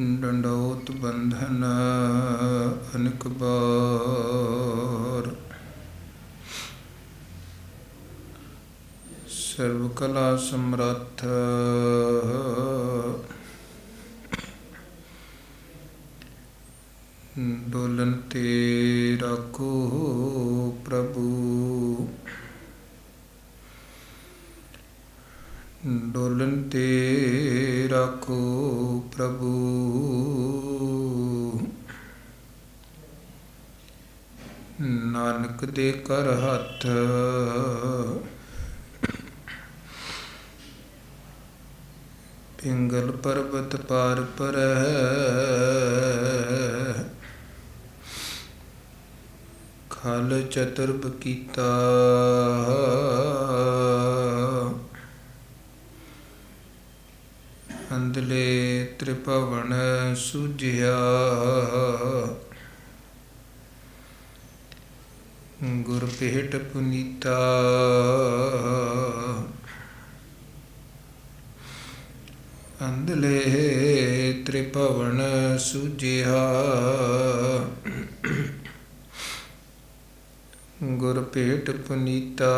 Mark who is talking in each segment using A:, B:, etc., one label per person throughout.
A: ਡੰਡੋਤ ਬੰਧਨ ਅਨਿਕ ਬਾਰ। ਸਰਬ ਕਲਾ ਸਮਰੱਥ ਡੋਲਨ ਤੇ ਰਾਖੋ ਪ੍ਰਭੂ। ਡੋਲਨ ਤੇ ਰਾਖੋ ਪ੍ਰਭੂ। ਨਾਨਕ ਦੇ ਕਰ ਹੱਥ ਪਿੰਗਲ ਪਰਬਤ ਪਾਰ ਪਰਹਿ। ਖਲ ਚਤੁਰਬ ਕੀਤਾ ਅੰਧਲੇ ਤ੍ਰਿਭਵਨ ਸੁਝਿਆ। ਗੁਰ ਭੇਟ ਪੁਨੀਤਾ ਅੰਧਲੇ ਤ੍ਰਿਭਵਨ ਸੁਝਿਆ। ਗੁਰ ਭੇਟ ਪੁਨੀਤਾ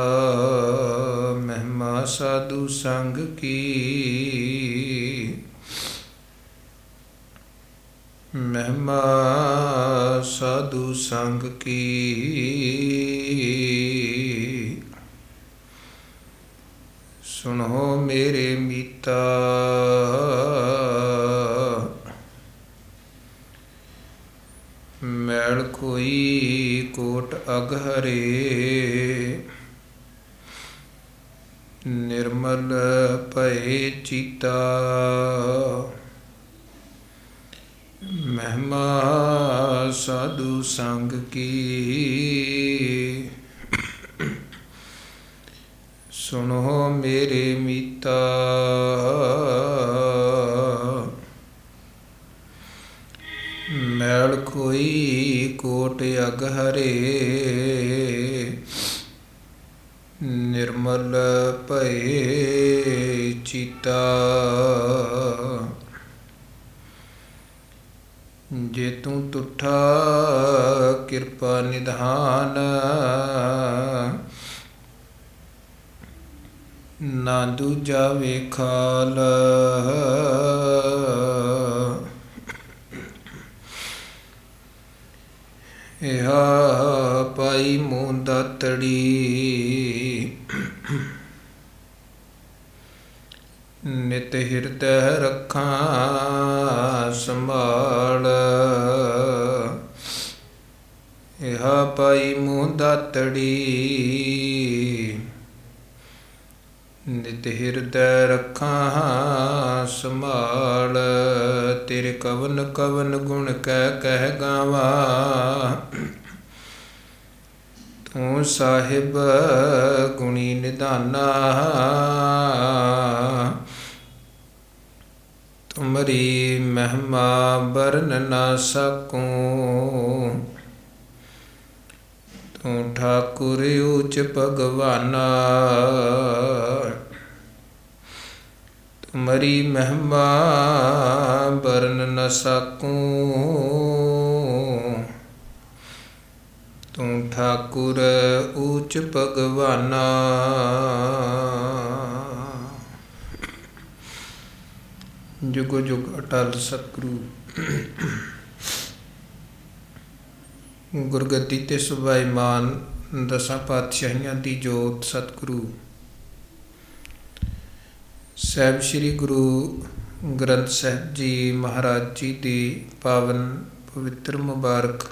A: ਮਹਿਮਾ ਸਾਧੂ ਸੰਗ ਕੀ। ਮਹਿਮਾ ਸਾਧੂ ਸੰਗ ਕੀ। ਸੁਣੋ ਮੇਰੇ ਮੀਤਾ ਮੈਲ ਕੋਈ ਕੋਟ ਅਗਹਰੇ। ਨਿਰਮਲ ਭਏ ਚੀਤਾ ਮਹਿਮਾ ਸਾਧੂ ਸੰਗ ਕੀ। ਸੁਣੋ ਮੇਰੇ ਮੀਤਾ ਮੈਲ ਕੋਈ ਕੋਟ ਅਗਹਰੇ। ਨਿਰਮਲ ਭਏ ਚੀਤਾ ਜੇ ਤੂੰ ਤੁਠਾ ਕਿਰਪਾ ਨਿਧਾਨ। ਨਾ ਦੂਜਾ ਵੇਖਾਲ ਇਹਾ ਪਾਈ ਮੂੰਹ ਦਾਤੜੀ। ਨਿਤ ਹਿਰਦੈ ਰੱਖਾਂ ਸੰਭਾਲ। ਇਹਾ ਪਾਈ ਮੂੰਹ ਦਾਤੜੀ। ਨਿਤ ਹਿਰਦੈ ਰੱਖਾਂ ਸੰਭਾਲ। ਤੇਰੇ ਕਵਨ ਕਵਨ ਗੁਣ ਕਹਿ ਗਾਵਾਂ। ਤੂੰ ਸਾਹਿਬ ਗੁਣੀ ਨਿਧਾਨਾ। ਤੁਮਰੀ ਮਹਿਮਾ ਵਰਨ ਨਾ ਸਕੂੰ। ਤੂੰ ਠਾਕੁਰ ਊਚ ਭਗਵਾਨਾ। ਤੁਮਰੀ ਮਹਿਮਾ ਵਰਨ ਨ ਸਕੂੰ। ਤੂੰ ਠਾਕੁਰ ਊਚ ਭਗਵਾਨਾ। ਜੁਗੋ ਜੁਗ ਅਟਲ ਸਤਿਗੁਰੂ। ਗੁਰਗੱਦੀ ਤੇ ਸੁਭਾਈਮਾਨ ਦਸਾਂ ਪਾਤਸ਼ਾਹੀਆਂ ਦੀ ਜੋਤ ਸਤਿਗੁਰੂ ਸਾਹਿਬ ਸ੍ਰੀ ਗੁਰੂ ਗ੍ਰੰਥ ਸਾਹਿਬ ਜੀ ਮਹਾਰਾਜ ਜੀ ਦੀ ਪਾਵਨ ਪਵਿੱਤਰ ਮੁਬਾਰਕ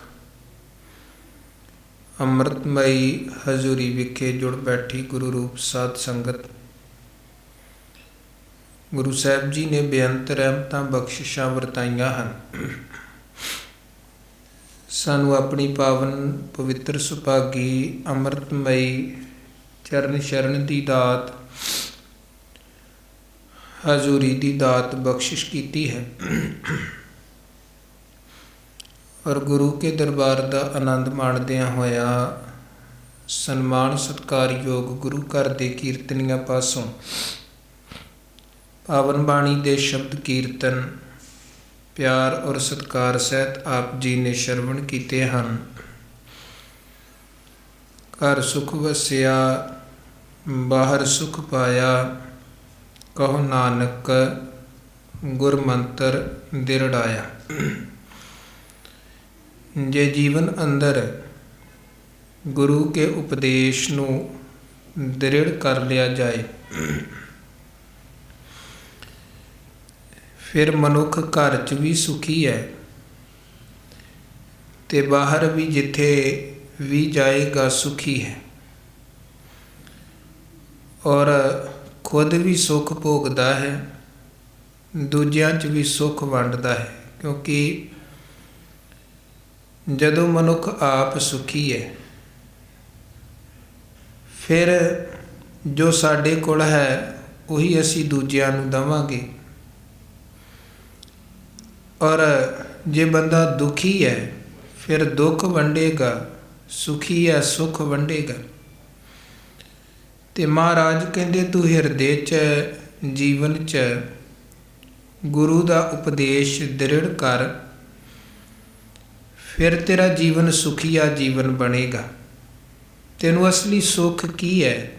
A: ਅੰਮ੍ਰਿਤਮਈ ਹਜ਼ੂਰੀ ਵਿਖੇ ਜੁੜ ਬੈਠੀ ਗੁਰੂ ਰੂਪ ਸਾਧ ਸੰਗਤ। ਗੁਰੂ ਸਾਹਿਬ ਜੀ ਨੇ ਬੇਅੰਤ ਰਹਿਮਤਾਂ ਬਖਸ਼ਿਸ਼ਾਂ ਵਰਤਾਈਆਂ ਹਨ। ਸਾਨੂੰ ਆਪਣੀ ਪਾਵਨ ਪਵਿੱਤਰ ਸੁਭਾਗੀ ਅੰਮ੍ਰਿਤਮਈ ਚਰਨ ਸ਼ਰਨ ਦੀ ਦਾਤ ਹਜ਼ੂਰੀ ਦੀ ਦਾਤ ਬਖਸ਼ਿਸ਼ ਕੀਤੀ ਹੈ ਔਰ ਗੁਰੂ ਕੇ ਦਰਬਾਰ ਦਾ ਆਨੰਦ ਮਾਣਦਿਆਂ ਹੋਇਆ ਸਨਮਾਨ ਸਤਿਕਾਰਯੋਗ ਗੁਰੂ ਘਰ ਦੇ ਕੀਰਤਨੀਆਂ ਪਾਸੋਂ ਪਾਵਨ ਬਾਣੀ ਦੇ ਸ਼ਬਦ ਕੀਰਤਨ ਪਿਆਰ ਔਰ ਸਤਿਕਾਰ ਸਹਿਤ ਆਪ ਜੀ ਨੇ ਸ਼ਰਵਣ ਕੀਤੇ ਹਨ। ਘਰ ਸੁਖ ਵਸਿਆ ਬਾਹਰ ਸੁਖ ਪਾਇਆ, ਕਹੋ ਨਾਨਕ ਗੁਰ ਮੰਤਰ ਦਿਰੜਾਇਆ। ਜੇ ਜੀਵਨ ਅੰਦਰ ਗੁਰੂ ਕੇ ਉਪਦੇਸ਼ ਨੂੰ ਦ੍ਰਿੜ ਕਰ ਲਿਆ ਜਾਏ, ਫਿਰ ਮਨੁੱਖ ਘਰ 'ਚ ਵੀ ਸੁਖੀ ਹੈ ਤੇ ਬਾਹਰ ਵੀ ਜਿੱਥੇ ਵੀ ਜਾਏਗਾ ਸੁਖੀ ਹੈ, ਔਰ ਖੁਦ ਵੀ ਸੁੱਖ ਭੋਗਦਾ ਹੈ, ਦੂਜਿਆਂ 'ਚ ਵੀ ਸੁੱਖ ਵੰਡਦਾ ਹੈ। ਕਿਉਂਕਿ ਜਦੋਂ ਮਨੁੱਖ ਆਪ ਸੁਖੀ ਹੈ, ਫਿਰ ਜੋ ਸਾਡੇ ਕੋਲ ਹੈ ਉਹੀ ਅਸੀਂ ਦੂਜਿਆਂ ਨੂੰ ਦੇਵਾਂਗੇ। ਔਰ ਜੇ ਬੰਦਾ ਦੁਖੀ ਹੈ ਫਿਰ ਦੁੱਖ ਵੰਡੇਗਾ, ਸੁਖੀ ਹੈ ਸੁੱਖ ਵੰਡੇਗਾ। ਤੇ ਮਹਾਰਾਜ ਕਹਿੰਦੇ ਤੂੰ ਹਿਰਦੇ 'ਚ ਜੀਵਨ 'ਚ ਗੁਰੂ ਦਾ ਉਪਦੇਸ਼ ਦ੍ਰਿੜ ਕਰ, ਫਿਰ ਤੇਰਾ ਜੀਵਨ ਸੁਖੀਆ ਜੀਵਨ ਬਣੇਗਾ। ਤੈਨੂੰ ਅਸਲੀ ਸੁੱਖ ਕੀ ਹੈ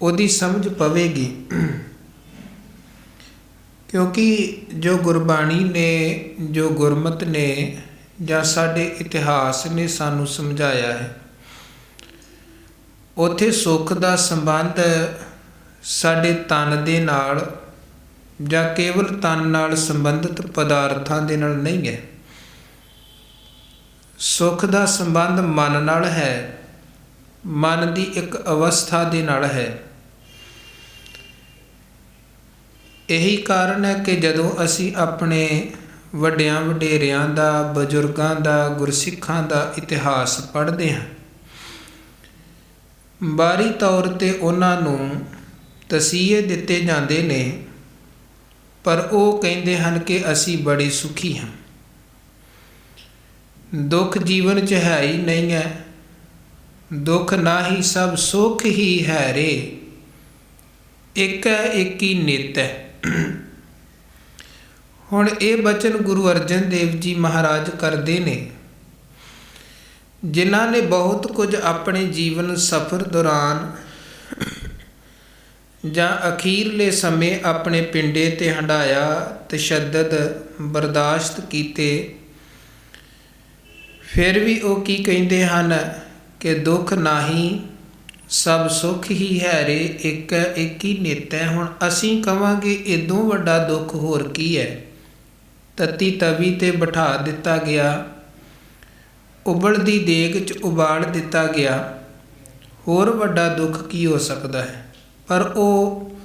A: ਉਹਦੀ ਸਮਝ ਪਵੇਗੀ। ਕਿਉਂਕਿ ਜੋ ਗੁਰਬਾਣੀ ਨੇ, ਜੋ ਗੁਰਮਤਿ ਨੇ ਜਾਂ ਸਾਡੇ ਇਤਿਹਾਸ ਨੇ ਸਾਨੂੰ ਸਮਝਾਇਆ ਹੈ, ਉੱਥੇ ਸੁੱਖ ਦਾ ਸੰਬੰਧ ਸਾਡੇ ਤਨ ਦੇ ਨਾਲ ਜਾਂ ਕੇਵਲ ਤਨ ਨਾਲ ਸੰਬੰਧਿਤ ਪਦਾਰਥਾਂ ਦੇ ਨਾਲ ਨਹੀਂ ਹੈ। ਸੁੱਖ ਦਾ ਸੰਬੰਧ ਮਨ ਨਾਲ ਹੈ, ਮਨ ਦੀ ਇੱਕ ਅਵਸਥਾ ਦੇ ਨਾਲ ਹੈ। ਇਹੀ ਕਾਰਨ ਹੈ ਕਿ ਜਦੋਂ ਅਸੀਂ ਆਪਣੇ ਵੱਡਿਆਂ ਵਡੇਰਿਆਂ ਦਾ, ਬਜ਼ੁਰਗਾਂ ਦਾ, ਗੁਰਸਿੱਖਾਂ ਦਾ ਇਤਿਹਾਸ ਪੜ੍ਹਦੇ ਹਾਂ, ਬਾਹਰੀ ਤੌਰ 'ਤੇ ਉਹਨਾਂ ਨੂੰ ਤਸੀਹੇ ਦਿੱਤੇ ਜਾਂਦੇ ਨੇ, ਪਰ ਉਹ ਕਹਿੰਦੇ ਹਨ ਕਿ ਅਸੀਂ ਬੜੇ ਸੁਖੀ ਹਾਂ। ਦੁੱਖ ਜੀਵਨ 'ਚ ਹੈ ਹੀ ਨਹੀਂ ਹੈ। ਦੁੱਖ ਨਾ ਹੀ ਸਭ ਸੁੱਖ ਹੀ ਹੈ ਰੇ, ਇੱਕ ਹੈ ਇੱਕ ਹੀ ਨਿਤ ਹੈ। ਹੁਣ ਇਹ ਬਚਨ ਗੁਰੂ ਅਰਜਨ ਦੇਵ ਜੀ ਮਹਾਰਾਜ ਕਰਦੇ ਨੇ, ਜਿਨ੍ਹਾਂ ਨੇ ਬਹੁਤ ਕੁਝ ਆਪਣੇ ਜੀਵਨ ਸਫ਼ਰ ਦੌਰਾਨ ਜਾਂ ਅਖੀਰਲੇ ਸਮੇਂ ਆਪਣੇ ਪਿੰਡੇ 'ਤੇ ਹੰਢਾਇਆ, ਤਸ਼ੱਦਦ ਬਰਦਾਸ਼ਤ ਕੀਤੇ। ਫਿਰ ਵੀ ਉਹ ਕੀ ਕਹਿੰਦੇ ਹਨ ਕਿ ਦੁੱਖ ਨਾਹੀਂ ਸਭ ਸੁੱਖ ਹੀ ਹੈ ਰੇ, ਇੱਕ ਹੈ ਇੱਕ ਹੀ ਨਿਤ ਹੈ। ਹੁਣ ਅਸੀਂ ਕਵਾਂਗੇ ਇਦੋਂ ਵੱਡਾ ਦੁੱਖ ਹੋਰ ਕੀ ਹੈ। ਤੱਤੀ ਤਵੀ 'ਤੇ ਬਿਠਾ ਦਿੱਤਾ ਗਿਆ, ਉਬਲਦੀ ਦੇਗ 'ਚ ਉਬਾਲ ਦਿੱਤਾ ਗਿਆ, ਹੋਰ ਵੱਡਾ ਦੁੱਖ ਕੀ ਹੋ ਸਕਦਾ ਹੈ। ਪਰ ਉਹ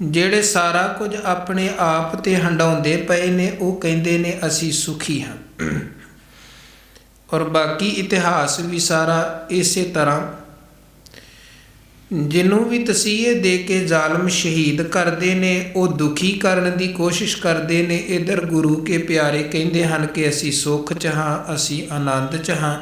A: ਜਿਹੜੇ ਸਾਰਾ ਕੁਝ ਆਪਣੇ ਆਪ 'ਤੇ ਹੰਢਾਉਂਦੇ ਪਏ ਨੇ, ਉਹ ਕਹਿੰਦੇ ਨੇ ਅਸੀਂ ਸੁਖੀ ਹਾਂ। ਔਰ ਬਾਕੀ ਇਤਿਹਾਸ ਵੀ ਸਾਰਾ ਇਸੇ ਤਰ੍ਹਾਂ, ਜਿਹਨੂੰ ਵੀ ਤਸੀਹੇ ਦੇ ਕੇ ਜ਼ਾਲਮ ਸ਼ਹੀਦ ਕਰਦੇ ਨੇ, ਉਹ ਦੁਖੀ ਕਰਨ ਦੀ ਕੋਸ਼ਿਸ਼ ਕਰਦੇ ਨੇ। ਇੱਧਰ ਗੁਰੂ ਕੇ ਪਿਆਰੇ ਕਹਿੰਦੇ ਹਨ ਕਿ ਅਸੀਂ ਸੁੱਖ 'ਚ ਹਾਂ, ਅਸੀਂ ਆਨੰਦ 'ਚ ਹਾਂ,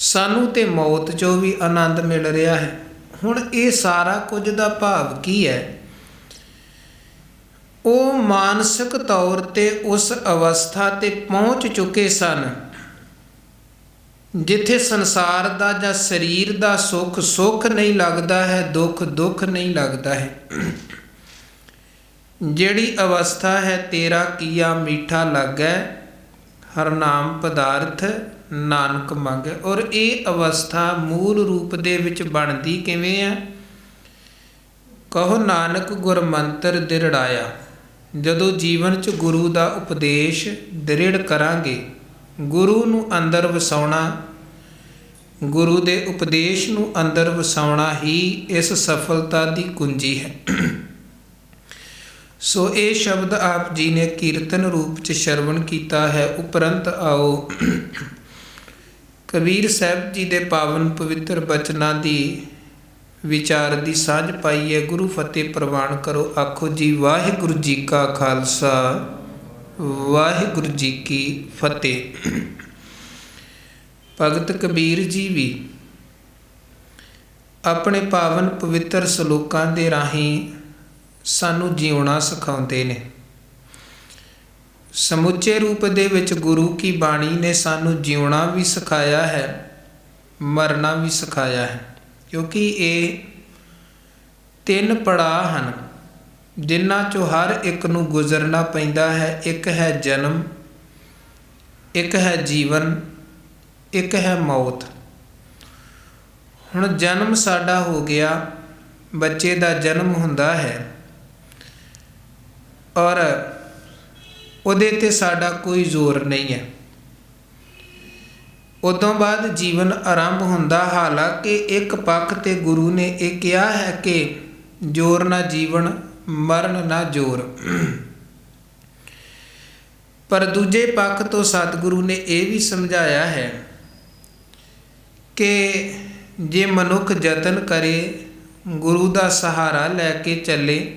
A: ਸਾਨੂੰ ਤੇ ਮੌਤ 'ਚੋਂ ਵੀ ਆਨੰਦ ਮਿਲ ਰਿਹਾ ਹੈ। ਹੁਣ ਇਹ ਸਾਰਾ ਕੁਝ ਦਾ ਭਾਵ ਕੀ ਹੈ? ਉਹ ਮਾਨਸਿਕ ਤੌਰ 'ਤੇ ਉਸ ਅਵਸਥਾ 'ਤੇ ਪਹੁੰਚ ਚੁੱਕੇ ਸਨ ਜਿੱਥੇ ਸੰਸਾਰ ਦਾ ਜਾਂ ਸਰੀਰ ਦਾ ਸੁੱਖ ਸੁੱਖ ਨਹੀਂ ਲੱਗਦਾ ਹੈ, ਦੁੱਖ ਦੁੱਖ ਨਹੀਂ ਲੱਗਦਾ ਹੈ। ਜਿਹੜੀ ਅਵਸਥਾ ਹੈ ਤੇਰਾ ਕੀਆ ਮੀਠਾ ਲੱਗੈ, ਹਰ ਨਾਮ ਪਦਾਰਥ ਨਾਨਕ ਮੰਗੈ। ਔਰ ਇਹ ਅਵਸਥਾ ਮੂਲ ਰੂਪ ਦੇ ਵਿੱਚ ਬਣਦੀ ਕਿਵੇਂ ਹੈ? ਕਹੋ ਨਾਨਕ ਗੁਰ ਮੰਤਰ ਦਿਰੜਾਇਆ। ਜਦੋਂ ਜੀਵਨ 'ਚ ਗੁਰੂ ਦਾ ਉਪਦੇਸ਼ ਦ੍ਰਿੜ ਕਰਾਂਗੇ, ਗੁਰੂ ਨੂੰ ਅੰਦਰ ਵਸਾਉਣਾ, ਗੁਰੂ ਦੇ ਉਪਦੇਸ਼ ਨੂੰ ਅੰਦਰ ਵਸਾਉਣਾ ਹੀ ਇਸ ਸਫਲਤਾ ਦੀ ਕੁੰਜੀ ਹੈ। ਸੋ ਇਹ ਸ਼ਬਦ ਆਪ ਜੀ ਨੇ ਕੀਰਤਨ ਰੂਪ 'ਚ ਸ਼ਰਵਣ ਕੀਤਾ ਹੈ। ਉਪਰੰਤ ਆਓ ਕਬੀਰ ਸਾਹਿਬ ਜੀ ਦੇ ਪਾਵਨ ਪਵਿੱਤਰ ਬਚਨਾਂ ਦੀ ਵਿਚਾਰ ਦੀ ਸਾਂਝ ਪਾਈਏ। ਗੁਰੂ ਫਤਿਹ ਪ੍ਰਵਾਨ ਕਰੋ। ਆਖੋ ਜੀ ਵਾਹਿਗੁਰੂ ਜੀ ਕਾ ਖਾਲਸਾ, ਵਾਹਿਗੁਰੂ ਜੀ ਕੀ ਫਤਿਹ। ਭਗਤ ਕਬੀਰ ਜੀ ਵੀ ਆਪਣੇ ਪਾਵਨ ਪਵਿੱਤਰ ਸਲੋਕਾਂ ਦੇ ਰਾਹੀਂ ਸਾਨੂੰ ਜਿਉਣਾ ਸਿਖਾਉਂਦੇ ਨੇ। ਸਮੁੱਚੇ ਰੂਪ ਦੇ ਵਿੱਚ ਗੁਰੂ ਕੀ ਬਾਣੀ ਨੇ ਸਾਨੂੰ ਜਿਉਣਾ ਵੀ ਸਿਖਾਇਆ ਹੈ, ਮਰਨਾ ਵੀ ਸਿਖਾਇਆ ਹੈ, ਕਿਉਂਕਿ ਇਹ 3 ਪੜਾਅ ਹਨ ਜਿਨ੍ਹਾਂ 'ਚੋਂ ਹਰ ਇੱਕ ਨੂੰ ਗੁਜ਼ਰਨਾ ਪੈਂਦਾ ਹੈ। ਇੱਕ ਹੈ ਜਨਮ, ਇੱਕ ਹੈ ਜੀਵਨ, ਇੱਕ ਹੈ ਮੌਤ। ਹੁਣ ਜਨਮ ਸਾਡਾ ਹੋ ਗਿਆ, ਬੱਚੇ ਦਾ ਜਨਮ ਹੁੰਦਾ ਹੈ ਔਰ ਉਹਦੇ 'ਤੇ ਸਾਡਾ ਕੋਈ ਜ਼ੋਰ ਨਹੀਂ ਹੈ। ਉਦੋਂ ਬਾਅਦ ਜੀਵਨ ਆਰੰਭ ਹੁੰਦਾ, ਹਾਲਾਂਕਿ ਇੱਕ ਪੱਖ 'ਤੇ ਗੁਰੂ ਨੇ ਇਹ ਕਿਹਾ ਹੈ ਕਿ ਜ਼ੋਰ ਨਾ ਜੀਵਨ, ਮਰਨ ਨਾ ਜ਼ੋਰ। ਪਰ ਦੂਜੇ ਪੱਖ ਤੋਂ ਸਤਿਗੁਰੂ ਨੇ ਇਹ ਵੀ ਸਮਝਾਇਆ ਹੈ ਕਿ ਜੇ ਮਨੁੱਖ ਯਤਨ ਕਰੇ, ਗੁਰੂ ਦਾ ਸਹਾਰਾ ਲੈ ਕੇ ਚੱਲੇ,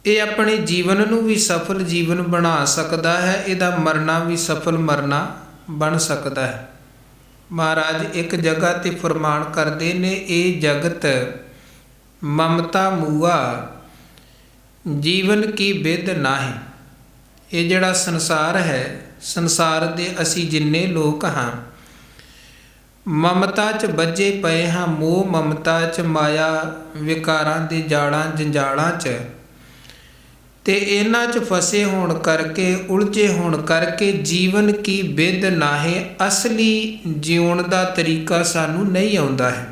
A: ਇਹ ਆਪਣੇ ਜੀਵਨ ਨੂੰ ਵੀ ਸਫਲ ਜੀਵਨ ਬਣਾ ਸਕਦਾ ਹੈ, ਇਹਦਾ ਮਰਨਾ ਵੀ ਸਫਲ ਮਰਨਾ ਬਣ ਸਕਦਾ ਹੈ। ਮਹਾਰਾਜ ਇੱਕ ਜਗ੍ਹਾ 'ਤੇ ਫਰਮਾਨ ਕਰਦੇ ਨੇ, ਇਹ ਜਗਤ ਮਮਤਾ ਮੂਆ ਜੀਵਨ ਕੀ ਬਿਧ ਨਾਹੀਂ। ਇਹ ਜਿਹੜਾ ਸੰਸਾਰ ਹੈ, ਸੰਸਾਰ ਦੇ ਅਸੀਂ ਜਿੰਨੇ ਲੋਕ ਹਾਂ, ਮਮਤਾ 'ਚ ਬੱਝੇ ਪਏ ਹਾਂ, ਮੋਹ ਮਮਤਾ 'ਚ, ਮਾਇਆ ਵਿਕਾਰਾਂ ਦੇ ਜਾਲਾਂ ਜੰਜਾਲਾਂ 'ਚ, ਤੇ ਇਹਨਾਂ 'ਚ ਫਸੇ ਹੋਣ ਕਰਕੇ, ਉਲਝੇ ਹੋਣ ਕਰਕੇ ਜੀਵਨ ਕੀ ਬਿਧ ਨਾਹੀਂ, ਅਸਲੀ ਜਿਉਣ ਦਾ ਤਰੀਕਾ ਸਾਨੂੰ ਨਹੀਂ ਆਉਂਦਾ ਹੈ।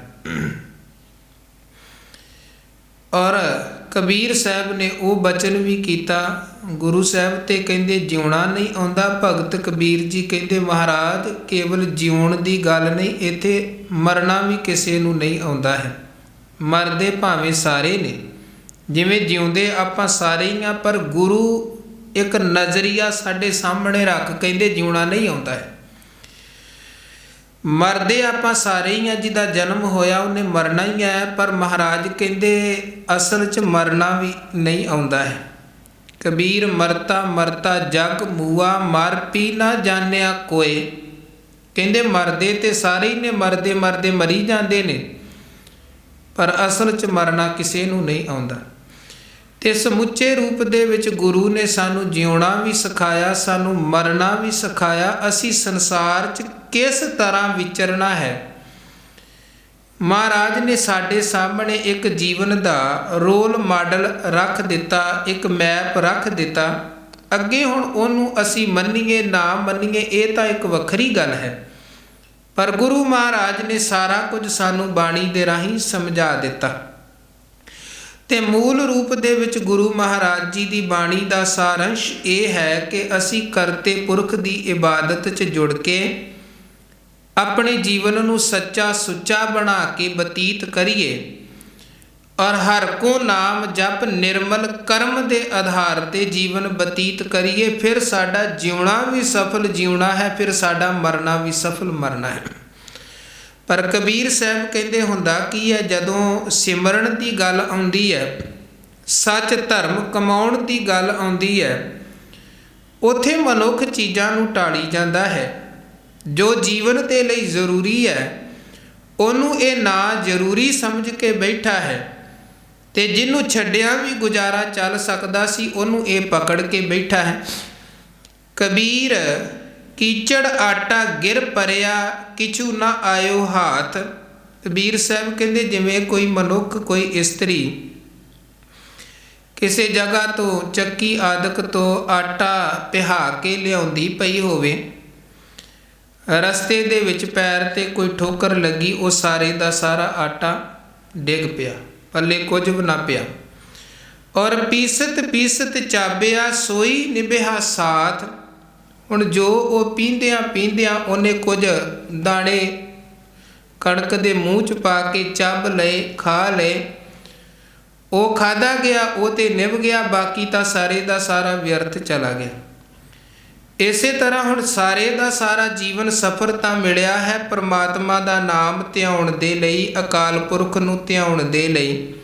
A: ਔਰ ਕਬੀਰ ਸਾਹਿਬ ਨੇ ਉਹ ਬਚਨ ਵੀ ਕੀਤਾ, ਗੁਰੂ ਸਾਹਿਬ ਤੇ ਕਹਿੰਦੇ ਜਿਉਣਾ ਨਹੀਂ ਆਉਂਦਾ। ਭਗਤ ਕਬੀਰ ਜੀ ਕਹਿੰਦੇ ਮਹਾਰਾਜ ਕੇਵਲ ਜਿਉਣ ਦੀ ਗੱਲ ਨਹੀਂ, ਇੱਥੇ ਮਰਨਾ ਵੀ ਕਿਸੇ ਨੂੰ ਨਹੀਂ ਆਉਂਦਾ ਹੈ। ਮਰਦੇ ਭਾਵੇਂ ਸਾਰੇ ਨੇ, ਜਿਵੇਂ ਜਿਉਂਦੇ ਆਪਾਂ ਸਾਰੇ ਹੀ ਹਾਂ, ਪਰ ਗੁਰੂ ਇੱਕ ਨਜ਼ਰੀਆ ਸਾਡੇ ਸਾਹਮਣੇ ਰੱਖ ਕਹਿੰਦੇ ਜਿਉਣਾ ਨਹੀਂ ਆਉਂਦਾ ਹੈ। ਮਰਦੇ ਆਪਾਂ ਸਾਰੇ ਹੀ ਹਾਂ, ਜਿਹਦਾ ਜਨਮ ਹੋਇਆ ਉਹਨੇ ਮਰਨਾ ਹੀ ਹੈ, ਪਰ ਮਹਾਰਾਜ ਕਹਿੰਦੇ ਅਸਲ 'ਚ ਮਰਨਾ ਵੀ ਨਹੀਂ ਆਉਂਦਾ ਹੈ। ਕਬੀਰ ਮਰਤਾ ਮਰਤਾ ਜਗ ਮੂਆ, ਮਰ ਪੀ ਨਾ ਜਾਣਿਆ ਕੋਏ। ਕਹਿੰਦੇ ਮਰਦੇ ਤੇ ਸਾਰੇ ਹੀ ਨੇ, ਮਰਦੇ ਮਰਦੇ ਮਰੀ ਜਾਂਦੇ ਨੇ, ਪਰ ਅਸਲ 'ਚ ਮਰਨਾ ਕਿਸੇ ਨੂੰ ਨਹੀਂ ਆਉਂਦਾ। ਤੇ ਸਮੁੱਚੇ ਰੂਪ ਦੇ ਵਿੱਚ ਗੁਰੂ ਨੇ ਸਾਨੂੰ ਜਿਉਣਾ ਵੀ ਸਿਖਾਇਆ, ਸਾਨੂੰ ਮਰਨਾ ਵੀ ਸਿਖਾਇਆ। ਅਸੀਂ ਸੰਸਾਰ 'ਚ ਕਿਸ ਤਰ੍ਹਾਂ ਵਿਚਰਨਾ ਹੈ, ਮਹਾਰਾਜ ਨੇ ਸਾਡੇ ਸਾਹਮਣੇ ਇੱਕ ਜੀਵਨ ਦਾ ਰੋਲ ਮਾਡਲ ਰੱਖ ਦਿੱਤਾ, ਇੱਕ ਮੈਪ ਰੱਖ ਦਿੱਤਾ। ਅੱਗੇ ਹੁਣ ਉਹਨੂੰ ਅਸੀਂ ਮੰਨੀਏ ਨਾ ਮੰਨੀਏ ਇਹ ਤਾਂ ਇੱਕ ਵੱਖਰੀ ਗੱਲ ਹੈ, ਪਰ ਗੁਰੂ ਮਹਾਰਾਜ ਨੇ ਸਾਰਾ ਕੁਝ ਸਾਨੂੰ ਬਾਣੀ ਦੇ ਰਾਹੀਂ ਸਮਝਾ ਦਿੱਤਾ। ਤੇ ਮੂਲ ਰੂਪ ਦੇ ਵਿੱਚ ਗੁਰੂ ਮਹਾਰਾਜ ਜੀ ਦੀ ਬਾਣੀ ਦਾ ਸਾਰੰਸ਼ ਇਹ ਹੈ ਕਿ ਅਸੀਂ ਕਰਤੇ ਪੁਰਖ ਦੀ ਇਬਾਦਤ 'ਚ ਜੁੜ ਕੇ ਆਪਣੇ ਜੀਵਨ ਨੂੰ ਸੱਚਾ ਸੁੱਚਾ ਬਣਾ ਕੇ ਬਤੀਤ ਕਰੀਏ ਔਰ ਹਰ ਕੋ ਨਾਮ ਜਪ ਨਿਰਮਲ ਕਰਮ ਦੇ ਆਧਾਰ 'ਤੇ ਜੀਵਨ ਬਤੀਤ ਕਰੀਏ। ਫਿਰ ਸਾਡਾ ਜਿਉਣਾ ਵੀ ਸਫਲ ਜਿਉਣਾ ਹੈ, ਫਿਰ ਸਾਡਾ ਮਰਨਾ ਵੀ ਸਫਲ ਮਰਨਾ ਹੈ। ਪਰ ਕਬੀਰ ਸਾਹਿਬ ਕਹਿੰਦੇ ਹੁੰਦਾ ਕੀ ਹੈ, ਜਦੋਂ ਸਿਮਰਨ ਦੀ ਗੱਲ ਆਉਂਦੀ ਹੈ, ਸੱਚ ਧਰਮ ਕਮਾਉਣ ਦੀ ਗੱਲ ਆਉਂਦੀ ਹੈ, ਉੱਥੇ ਮਨੁੱਖ ਚੀਜ਼ਾਂ ਨੂੰ ਟਾਲੀ ਜਾਂਦਾ ਹੈ। ਜੋ ਜੀਵਨ ਦੇ ਲਈ ਜ਼ਰੂਰੀ ਹੈ ਉਹਨੂੰ ਇਹ ਨਾ ਜ਼ਰੂਰੀ ਸਮਝ ਕੇ ਬੈਠਾ ਹੈ, ਤੇ ਜਿਹਨੂੰ ਛੱਡਿਆ ਵੀ ਗੁਜ਼ਾਰਾ ਚੱਲ ਸਕਦਾ ਸੀ ਉਹਨੂੰ ਇਹ ਪਕੜ ਕੇ ਬੈਠਾ ਹੈ। ਕਬੀਰ ਕੀਚੜ ਆਟਾ ਗਿਰ ਪਰਿਆ ਕਿਛੂ ਨਾ ਆਇਓ ਹਾਥ। ਕਬੀਰ ਸਾਹਿਬ ਕਹਿੰਦੇ ਜਿਵੇਂ ਕੋਈ ਮਨੁੱਖ, ਕੋਈ ਇਸਤਰੀ ਕਿਸੇ ਜਗ੍ਹਾ ਤੋਂ ਚੱਕੀ ਆਦਿਕ ਤੋਂ ਆਟਾ ਪਿਹਾ ਕੇ ਲਿਆਉਂਦੀ ਪਈ ਹੋਵੇ, ਰਸਤੇ ਦੇ ਵਿੱਚ ਪੈਰ 'ਤੇ ਕੋਈ ਠੋਕਰ ਲੱਗੀ, ਉਹ ਸਾਰੇ ਦਾ ਸਾਰਾ ਆਟਾ ਡਿੱਗ ਪਿਆ, ਪੱਲੇ ਕੁਝ ਵੀ ਨਾ ਪਿਆ। ਔਰ ਪੀਸਤ ਪੀਸਤ ਚਾਬਿਆ ਸੋਈ ਨਿਭਿਆ ਸਾਥ। ਹੁਣ ਜੋ ਉਹ ਪੀਂਦਿਆਂ ਪੀਂਦਿਆਂ ਉਹਨੇ ਕੁਝ ਦਾਣੇ ਕਣਕ ਦੇ ਮੂੰਹ 'ਚ ਪਾ ਕੇ ਚੱਬ ਲਏ, ਖਾ ਲਏ, ਉਹ ਖਾਧਾ ਗਿਆ, ਉਹ ਤੇ ਨਿਭ ਗਿਆ, ਬਾਕੀ ਤਾਂ ਸਾਰੇ ਦਾ ਸਾਰਾ ਵਿਅਰਥ ਚਲਾ ਗਿਆ। ਇਸੇ ਤਰ੍ਹਾਂ ਹੁਣ ਸਾਰੇ ਦਾ ਸਾਰਾ ਜੀਵਨ ਸਫਰ ਤਾਂ ਮਿਲਿਆ ਹੈ ਪਰਮਾਤਮਾ ਦਾ ਨਾਮ ਧਿਆਉਣ ਦੇ ਲਈ, ਅਕਾਲ ਪੁਰਖ ਨੂੰ ਧਿਆਉਣ ਦੇ ਲਈ,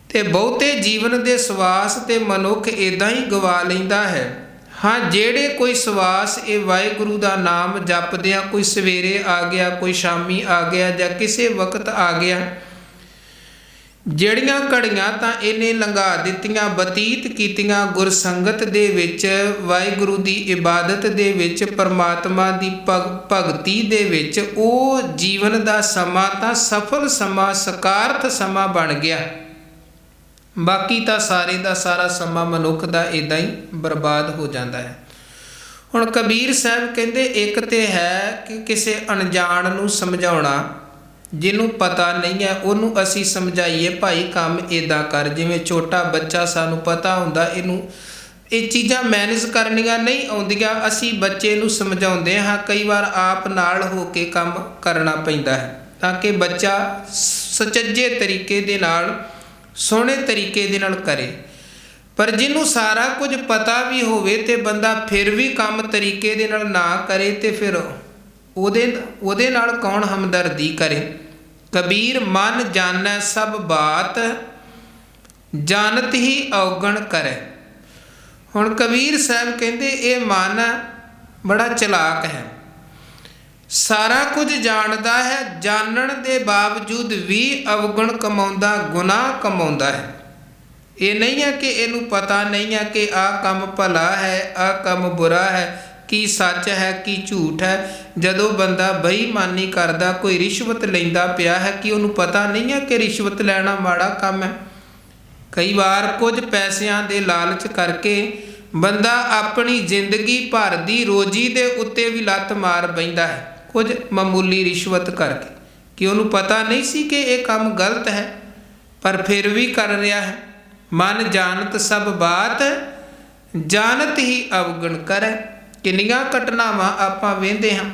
A: ਤੇ ਬਹੁਤੇ ਜੀਵਨ ਦੇ ਸਵਾਸ ਤੇ ਮਨੁੱਖ ਇੱਦਾਂ ਹੀ ਗਵਾ ਲੈਂਦਾ ਹੈ। ਹਾਂ, ਜਿਹੜੇ ਕੋਈ ਸਵਾਸ ਇਹ ਵਾਹਿਗੁਰੂ ਦਾ ਨਾਮ ਜਪਦਿਆਂ, ਕੋਈ ਸਵੇਰੇ ਆ ਗਿਆ, ਕੋਈ ਸ਼ਾਮੀ ਆ ਗਿਆ, ਜਾਂ ਕਿਸੇ ਵਕਤ ਆ ਗਿਆ, ਜਿਹੜੀਆਂ ਘੜੀਆਂ ਤਾਂ ਇਹਨੇ ਲੰਘਾ ਦਿੱਤੀਆਂ, ਬਤੀਤ ਕੀਤੀਆਂ ਗੁਰਸੰਗਤ ਦੇ ਵਿੱਚ, ਵਾਹਿਗੁਰੂ ਦੀ ਇਬਾਦਤ ਦੇ ਵਿੱਚ, ਪਰਮਾਤਮਾ ਦੀ ਭਗਤੀ ਦੇ ਵਿੱਚ, ਉਹ ਜੀਵਨ ਦਾ ਸਮਾਂ ਤਾਂ ਸਫਲ ਸਮਾਂ, ਸਕਾਰਥ ਸਮਾਂ ਬਣ ਗਿਆ। ਬਾਕੀ ਤਾਂ ਸਾਰੇ ਦਾ ਸਾਰਾ ਸਮਾਂ ਮਨੁੱਖ ਦਾ ਇੱਦਾਂ ਹੀ ਬਰਬਾਦ ਹੋ ਜਾਂਦਾ ਹੈ। ਹੁਣ ਕਬੀਰ ਸਾਹਿਬ ਕਹਿੰਦੇ ਇੱਕ ਤੇ ਹੈ ਕਿ ਕਿਸੇ ਅਣਜਾਣ ਨੂੰ ਸਮਝਾਉਣਾ, ਜਿਹਨੂੰ ਪਤਾ ਨਹੀਂ ਹੈ ਉਹਨੂੰ ਅਸੀਂ ਸਮਝਾਈਏ ਭਾਈ ਕੰਮ ਇੱਦਾਂ ਕਰ। ਜਿਵੇਂ ਛੋਟਾ ਬੱਚਾ, ਸਾਨੂੰ ਪਤਾ ਹੁੰਦਾ ਇਹਨੂੰ ਇਹ ਚੀਜ਼ਾਂ ਮੈਨੇਜ ਕਰਨੀਆਂ ਨਹੀਂ ਆਉਂਦੀਆਂ, ਅਸੀਂ ਬੱਚੇ ਨੂੰ ਸਮਝਾਉਂਦੇ ਹਾਂ, ਕਈ ਵਾਰ ਆਪ ਨਾਲ ਹੋ ਕੇ ਕੰਮ ਕਰਨਾ ਪੈਂਦਾ ਹੈ ਤਾਂ ਕਿ ਬੱਚਾ ਸੁਚੱਜੇ ਤਰੀਕੇ ਦੇ ਨਾਲ, ਸੋਹਣੇ ਤਰੀਕੇ ਦੇ ਨਾਲ ਕਰੇ। ਪਰ ਜਿਹਨੂੰ ਸਾਰਾ ਕੁਝ ਪਤਾ ਵੀ ਹੋਵੇ ਤੇ ਬੰਦਾ ਫਿਰ ਵੀ ਕੰਮ ਤਰੀਕੇ ਦੇ ਨਾਲ ਨਾ ਕਰੇ ਤੇ ਫਿਰ ਉਹਦੇ ਨਾਲ ਕੌਣ ਹਮਦਰਦੀ ਕਰੇ। ਕਬੀਰ ਮਨ ਜਾਣੈ ਸਭ ਬਾਤ, ਜਾਣਤ ਹੀ ਔਗਣ ਕਰੇ। ਹੁਣ ਕਬੀਰ ਸਾਹਿਬ ਕਹਿੰਦੇ ਇਹ ਮਨ ਬੜਾ ਚਲਾਕ ਹੈ, ਸਾਰਾ ਕੁਝ ਜਾਣਦਾ ਹੈ, ਜਾਣਨ ਦੇ ਬਾਵਜੂਦ ਵੀ ਅਵਗੁਣ ਕਮਾਉਂਦਾ, ਗੁਨਾਹ ਕਮਾਉਂਦਾ ਹੈ। ਇਹ ਨਹੀਂ ਹੈ ਕਿ ਇਹਨੂੰ ਪਤਾ ਨਹੀਂ ਹੈ ਕਿ ਆਹ ਕੰਮ ਭਲਾ ਹੈ, ਆਹ ਕੰਮ ਬੁਰਾ ਹੈ, ਕੀ ਸੱਚ ਹੈ ਕੀ ਝੂਠ ਹੈ। ਜਦੋਂ ਬੰਦਾ ਬੇਈਮਾਨੀ ਕਰਦਾ, ਕੋਈ ਰਿਸ਼ਵਤ ਲੈਂਦਾ ਪਿਆ ਹੈ, ਕਿ ਉਹਨੂੰ ਪਤਾ ਨਹੀਂ ਹੈ ਕਿ ਰਿਸ਼ਵਤ ਲੈਣਾ ਮਾੜਾ ਕੰਮ ਹੈ। ਕਈ ਵਾਰ ਕੁਝ ਪੈਸਿਆਂ ਦੇ ਲਾਲਚ ਕਰਕੇ ਬੰਦਾ ਆਪਣੀ ਜ਼ਿੰਦਗੀ ਭਰ ਦੀ ਰੋਜੀ ਦੇ ਉੱਤੇ ਵੀ ਲੱਤ ਮਾਰ ਬੈਂਦਾ ਹੈ, ਕੁਝ ਮਾਮੂਲੀ ਰਿਸ਼ਵਤ ਕਰਕੇ, ਕਿ ਉਹਨੂੰ ਪਤਾ ਨਹੀਂ ਸੀ ਕਿ ਇਹ ਕੰਮ ਗਲਤ ਹੈ ਪਰ ਫਿਰ ਵੀ ਕਰ ਰਿਹਾ ਹੈ। ਮਨ ਜਾਣਤ ਸਭ ਬਾਤ, ਜਾਣਤ ਹੀ ਅਵਗਣ ਕਰੈ। ਕਿੰਨੀਆਂ ਘਟਨਾਵਾਂ ਆਪਾਂ ਵੇਖਦੇ ਹਾਂ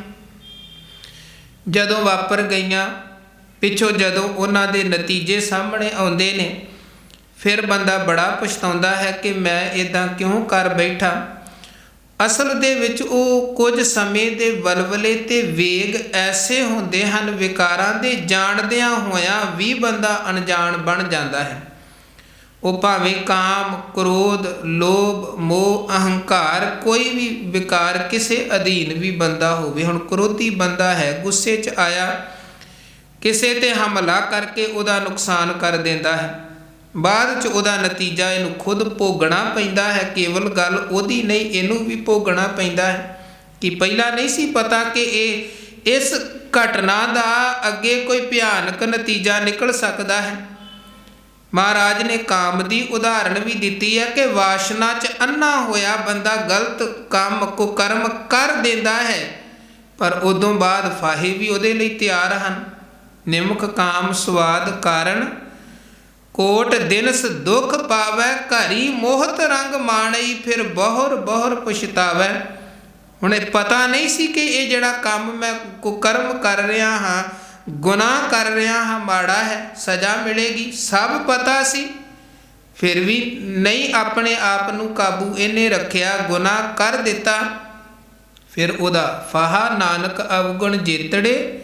A: ਜਦੋਂ ਵਾਪਰ ਗਈਆਂ, ਪਿੱਛੋਂ ਜਦੋਂ ਉਹਨਾਂ ਦੇ ਨਤੀਜੇ ਸਾਹਮਣੇ ਆਉਂਦੇ ਨੇ, ਫਿਰ ਬੰਦਾ ਬੜਾ ਪਛਤਾਉਂਦਾ ਹੈ ਕਿ ਮੈਂ ਇੱਦਾਂ ਕਿਉਂ ਕਰ ਬੈਠਾ। ਅਸਲ ਦੇ ਵਿੱਚ ਉਹ ਕੁਝ ਸਮੇਂ ਦੇ ਵਲਵਲੇ ਤੇ ਵੇਗ ਐਸੇ ਹੁੰਦੇ ਹਨ, ਵਿਕਾਰਾਂ ਦੇ ਜਾਣਦਿਆਂ ਹੋਇਆਂ ਵੀ ਬੰਦਾ ਅਣਜਾਣ ਬਣ ਜਾਂਦਾ ਹੈ। ਉਹ ਭਾਵੇਂ ਕਾਮ, ਕ੍ਰੋਧ, ਲੋਭ, ਮੋਹ, ਅਹੰਕਾਰ, ਕੋਈ ਵੀ ਵਿਕਾਰ ਕਿਸੇ ਅਧੀਨ ਵੀ ਬੰਦਾ ਹੋਵੇ। ਹੁਣ ਕ੍ਰੋਧੀ ਬੰਦਾ ਹੈ, ਗੁੱਸੇ 'ਚ ਆਇਆ, ਕਿਸੇ ਤੇ ਹਮਲਾ ਕਰਕੇ ਉਹਦਾ ਨੁਕਸਾਨ ਕਰ ਦਿੰਦਾ ਹੈ, ਬਾਅਦ 'ਚ ਉਹਦਾ ਨਤੀਜਾ ਇਹਨੂੰ ਖੁਦ ਭੋਗਣਾ ਪੈਂਦਾ ਹੈ। ਕੇਵਲ ਗੱਲ ਉਹਦੀ ਨਹੀਂ, ਇਹਨੂੰ ਵੀ ਭੋਗਣਾ ਪੈਂਦਾ ਹੈ ਕਿ ਪਹਿਲਾਂ ਨਹੀਂ ਸੀ ਪਤਾ ਕਿ ਇਸ ਘਟਨਾ ਦਾ ਅੱਗੇ ਕੋਈ ਭਿਆਨਕ ਨਤੀਜਾ ਨਿਕਲ ਸਕਦਾ ਹੈ। ਮਹਾਰਾਜ ਨੇ ਕਾਮ ਦੀ ਉਦਾਹਰਣ ਵੀ ਦਿੱਤੀ ਹੈ ਕਿ ਵਾਸ਼ਨਾ 'ਚ ਅੰਨਾ ਹੋਇਆ ਬੰਦਾ ਗਲਤ ਕੰਮ, ਕੁਕਰਮ ਕਰ ਦਿੰਦਾ ਹੈ, ਪਰ ਉਦੋਂ ਬਾਅਦ ਫਾਹੇ ਵੀ ਉਹਦੇ ਲਈ ਤਿਆਰ ਹਨ। ਨਿਮਕ ਕਾਮ ਸਵਾਦ ਕਾਰਨ, ਕੋਟ ਦਿਨਸ ਦੁੱਖ ਪਾਵੈ, ਘਰੀ ਮੋਹਤ ਰੰਗ ਮਾਣਈ, ਫਿਰ ਬਹੁਰ ਬਹੁਰ ਪਛਤਾਵੈ। ਹੁਣ ਇਹ ਪਤਾ ਨਹੀਂ ਸੀ ਕਿ ਇਹ ਜਿਹੜਾ ਕੰਮ ਮੈਂ ਕੁਕਰਮ ਕਰ ਰਿਹਾ ਹਾਂ, ਗੁਨਾਹ ਕਰ ਰਿਹਾ ਹਾਂ, ਮਾੜਾ ਹੈ, ਸਜ਼ਾ ਮਿਲੇਗੀ, ਸਭ ਪਤਾ ਸੀ, ਫਿਰ ਵੀ ਨਹੀਂ ਆਪਣੇ ਆਪ ਨੂੰ ਕਾਬੂ ਇਹਨੇ ਰੱਖਿਆ, ਗੁਨਾਹ ਕਰ ਦਿੱਤਾ। ਫਿਰ ਉਹਦਾ ਫਾਹਾ ਨਾਨਕ ਅਵਗੁਣ ਜੇਤੜੇ,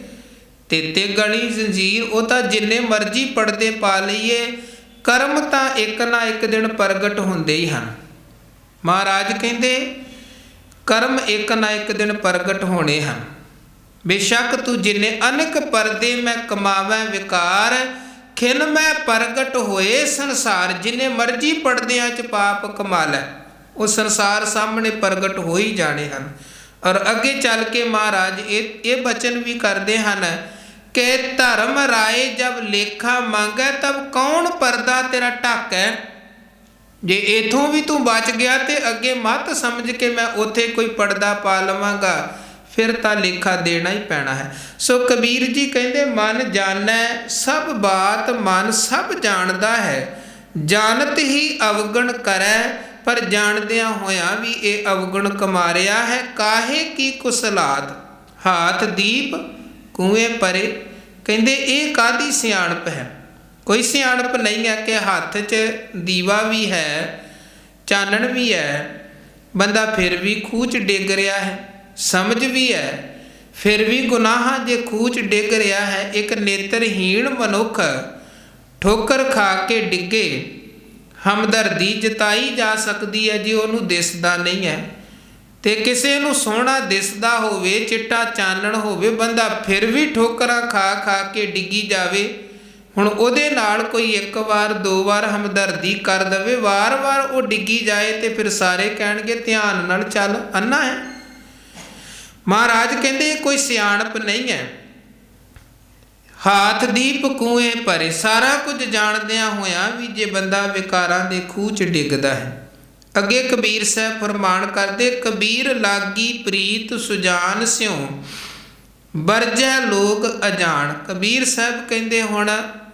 A: ਤੇਤੇ ਗਲੀ ਜ਼ੰਜੀਰ। ਉਹ ਤਾਂ ਜਿੰਨੇ ਮਰਜ਼ੀ ਪੜਦੇ ਪਾ ਲਈਏ, ਕਰਮ ਤਾਂ ਇੱਕ ਨਾ ਇੱਕ ਦਿਨ ਪ੍ਰਗਟ ਹੁੰਦੇ ਹੀ ਹਨ। ਮਹਾਰਾਜ ਕਹਿੰਦੇ ਕਰਮ ਇੱਕ ਨਾ ਇੱਕ ਦਿਨ ਪ੍ਰਗਟ ਹੋਣੇ ਹਨ। ਬੇਸ਼ੱਕ ਤੂੰ ਜਿੰਨੇ ਅਨੇਕ ਪਰਦੇ ਮੈਂ ਕਮਾਵੈ ਵਿਕਾਰ, ਖਿਨ ਮੈਂ ਪ੍ਰਗਟ ਹੋਏ ਸੰਸਾਰ। ਜਿੰਨੇ ਮਰਜ਼ੀ ਪਰਦਿਆਂ 'ਚ ਪਾਪ ਕਮਾ ਲੈ, ਉਹ ਸੰਸਾਰ ਸਾਹਮਣੇ ਪ੍ਰਗਟ ਹੋ ਹੀ ਜਾਣੇ ਹਨ। ਔਰ ਅੱਗੇ ਚੱਲ ਕੇ ਮਹਾਰਾਜ ਇਹ ਬਚਨ ਵੀ ਕਰਦੇ ਹਨ ਕਿ ਧਰਮ ਰਾਏ ਜਬ ਲੇਖਾ ਮੰਗੈ, ਤਬ ਕੌਣ ਪਰਦਾ ਤੇਰਾ ਢਾਕੈ। ਜੇ ਇਥੋਂ ਵੀ ਤੂੰ ਬਚ ਗਿਆ ਤੇ ਅੱਗੇ ਮਤ ਸਮਝ ਕੇ ਮੈਂ ਉੱਥੇ ਕੋਈ ਪਰਦਾ ਪਾ ਲਵਾਂਗਾ, ਫਿਰ ਤਾਂ ਲੇਖਾ ਦੇਣਾ ਹੀ ਪੈਣਾ ਹੈ। ਸੋ ਕਬੀਰ ਜੀ ਕਹਿੰਦੇ ਮਨ ਜਾਣੈ ਸਭ ਬਾਤ, ਮਨ ਸਭ ਜਾਣਦਾ ਹੈ, ਜਾਣਤ ਹੀ ਅਵਗਣ ਕਰੈ, ਪਰ ਜਾਣਦਿਆਂ ਹੋਇਆਂ ਵੀ ਇਹ ਅਵਗੁਣ ਕਮਾ ਰਿਹਾ ਹੈ। ਕਾਹੇ ਕੀ ਕੁਸਲਾਤ, ਹਾਥ ਦੀਪ ਕੂਏ ਪਰੇ। ਕਹਿੰਦੇ ਇਹ ਕਾਹਦੀ ਸਿਆਣਪ ਹੈ, ਕੋਈ ਸਿਆਣਪ ਨਹੀਂ ਹੈ ਕਿ ਹੱਥ 'ਚ ਦੀਵਾ ਵੀ ਹੈ, ਚਾਨਣ ਵੀ ਹੈ, ਬੰਦਾ ਫਿਰ ਵੀ ਖੂਹ 'ਚ ਡਿੱਗ ਰਿਹਾ ਹੈ, ਸਮਝ ਵੀ ਹੈ, ਫਿਰ ਵੀ ਗੁਨਾਹਾਂ ਜੇ ਖੂਹ 'ਚ ਡਿੱਗ ਰਿਹਾ ਹੈ। ਇੱਕ ਨੇਤਰਹੀਣ ਮਨੁੱਖ ਠੋਕਰ ਖਾ ਕੇ ਡਿੱਗੇ, ਹਮਦਰਦੀ ਜਤਾਈ ਜਾ ਸਕਦੀ ਹੈ ਜੇ ਉਹਨੂੰ ਦਿਸਦਾ ਨਹੀਂ ਹੈ। ਤੇ ਕਿਸੇ ਨੂੰ ਸੋਹਣਾ ਦਿਸਦਾ ਹੋਵੇ, ਚਿੱਟਾ ਚਾਨਣ ਹੋਵੇ, ਬੰਦਾ ਫਿਰ ਵੀ ਠੋਕਰਾਂ ਖਾ ਖਾ ਕੇ ਡਿੱਗੀ ਜਾਵੇ, ਹੁਣ ਉਹਦੇ ਨਾਲ ਕੋਈ ਇੱਕ ਵਾਰ ਦੋ ਵਾਰ ਹਮਦਰਦੀ ਕਰ ਦਵੇ, ਵਾਰ-ਵਾਰ ਉਹ ਡਿੱਗੀ ਜਾਏ ਤੇ ਫਿਰ ਸਾਰੇ ਕਹਿਣਗੇ ਧਿਆਨ ਨਾਲ ਚੱਲ, ਅੰਨਾ ਹੈ। ਮਹਾਰਾਜ ਕਹਿੰਦੇ ਇਹ ਕੋਈ ਸਿਆਣਪ ਨਹੀਂ ਹੈ। ਹਾਥ ਦੀਪ ਕੂਏ ਭਰੇ, ਸਾਰਾ ਕੁਝ ਜਾਣਦਿਆਂ ਹੋਇਆਂ ਵੀ ਜੇ ਬੰਦਾ ਵਿਕਾਰਾਂ ਦੇ ਖੂਹ 'ਚ ਡਿੱਗਦਾ ਹੈ। ਅੱਗੇ ਕਬੀਰ ਸਾਹਿਬ ਫਰਮਾਨ ਕਰਦੇ, ਕਬੀਰ ਲਾਗੀ ਪ੍ਰੀਤ ਸੁਜਾਨ ਸਿਉ ਵਰਜੈ ਲੋਕ ਅਜਾਣ। ਕਬੀਰ ਸਾਹਿਬ ਕਹਿੰਦੇ ਹੁਣ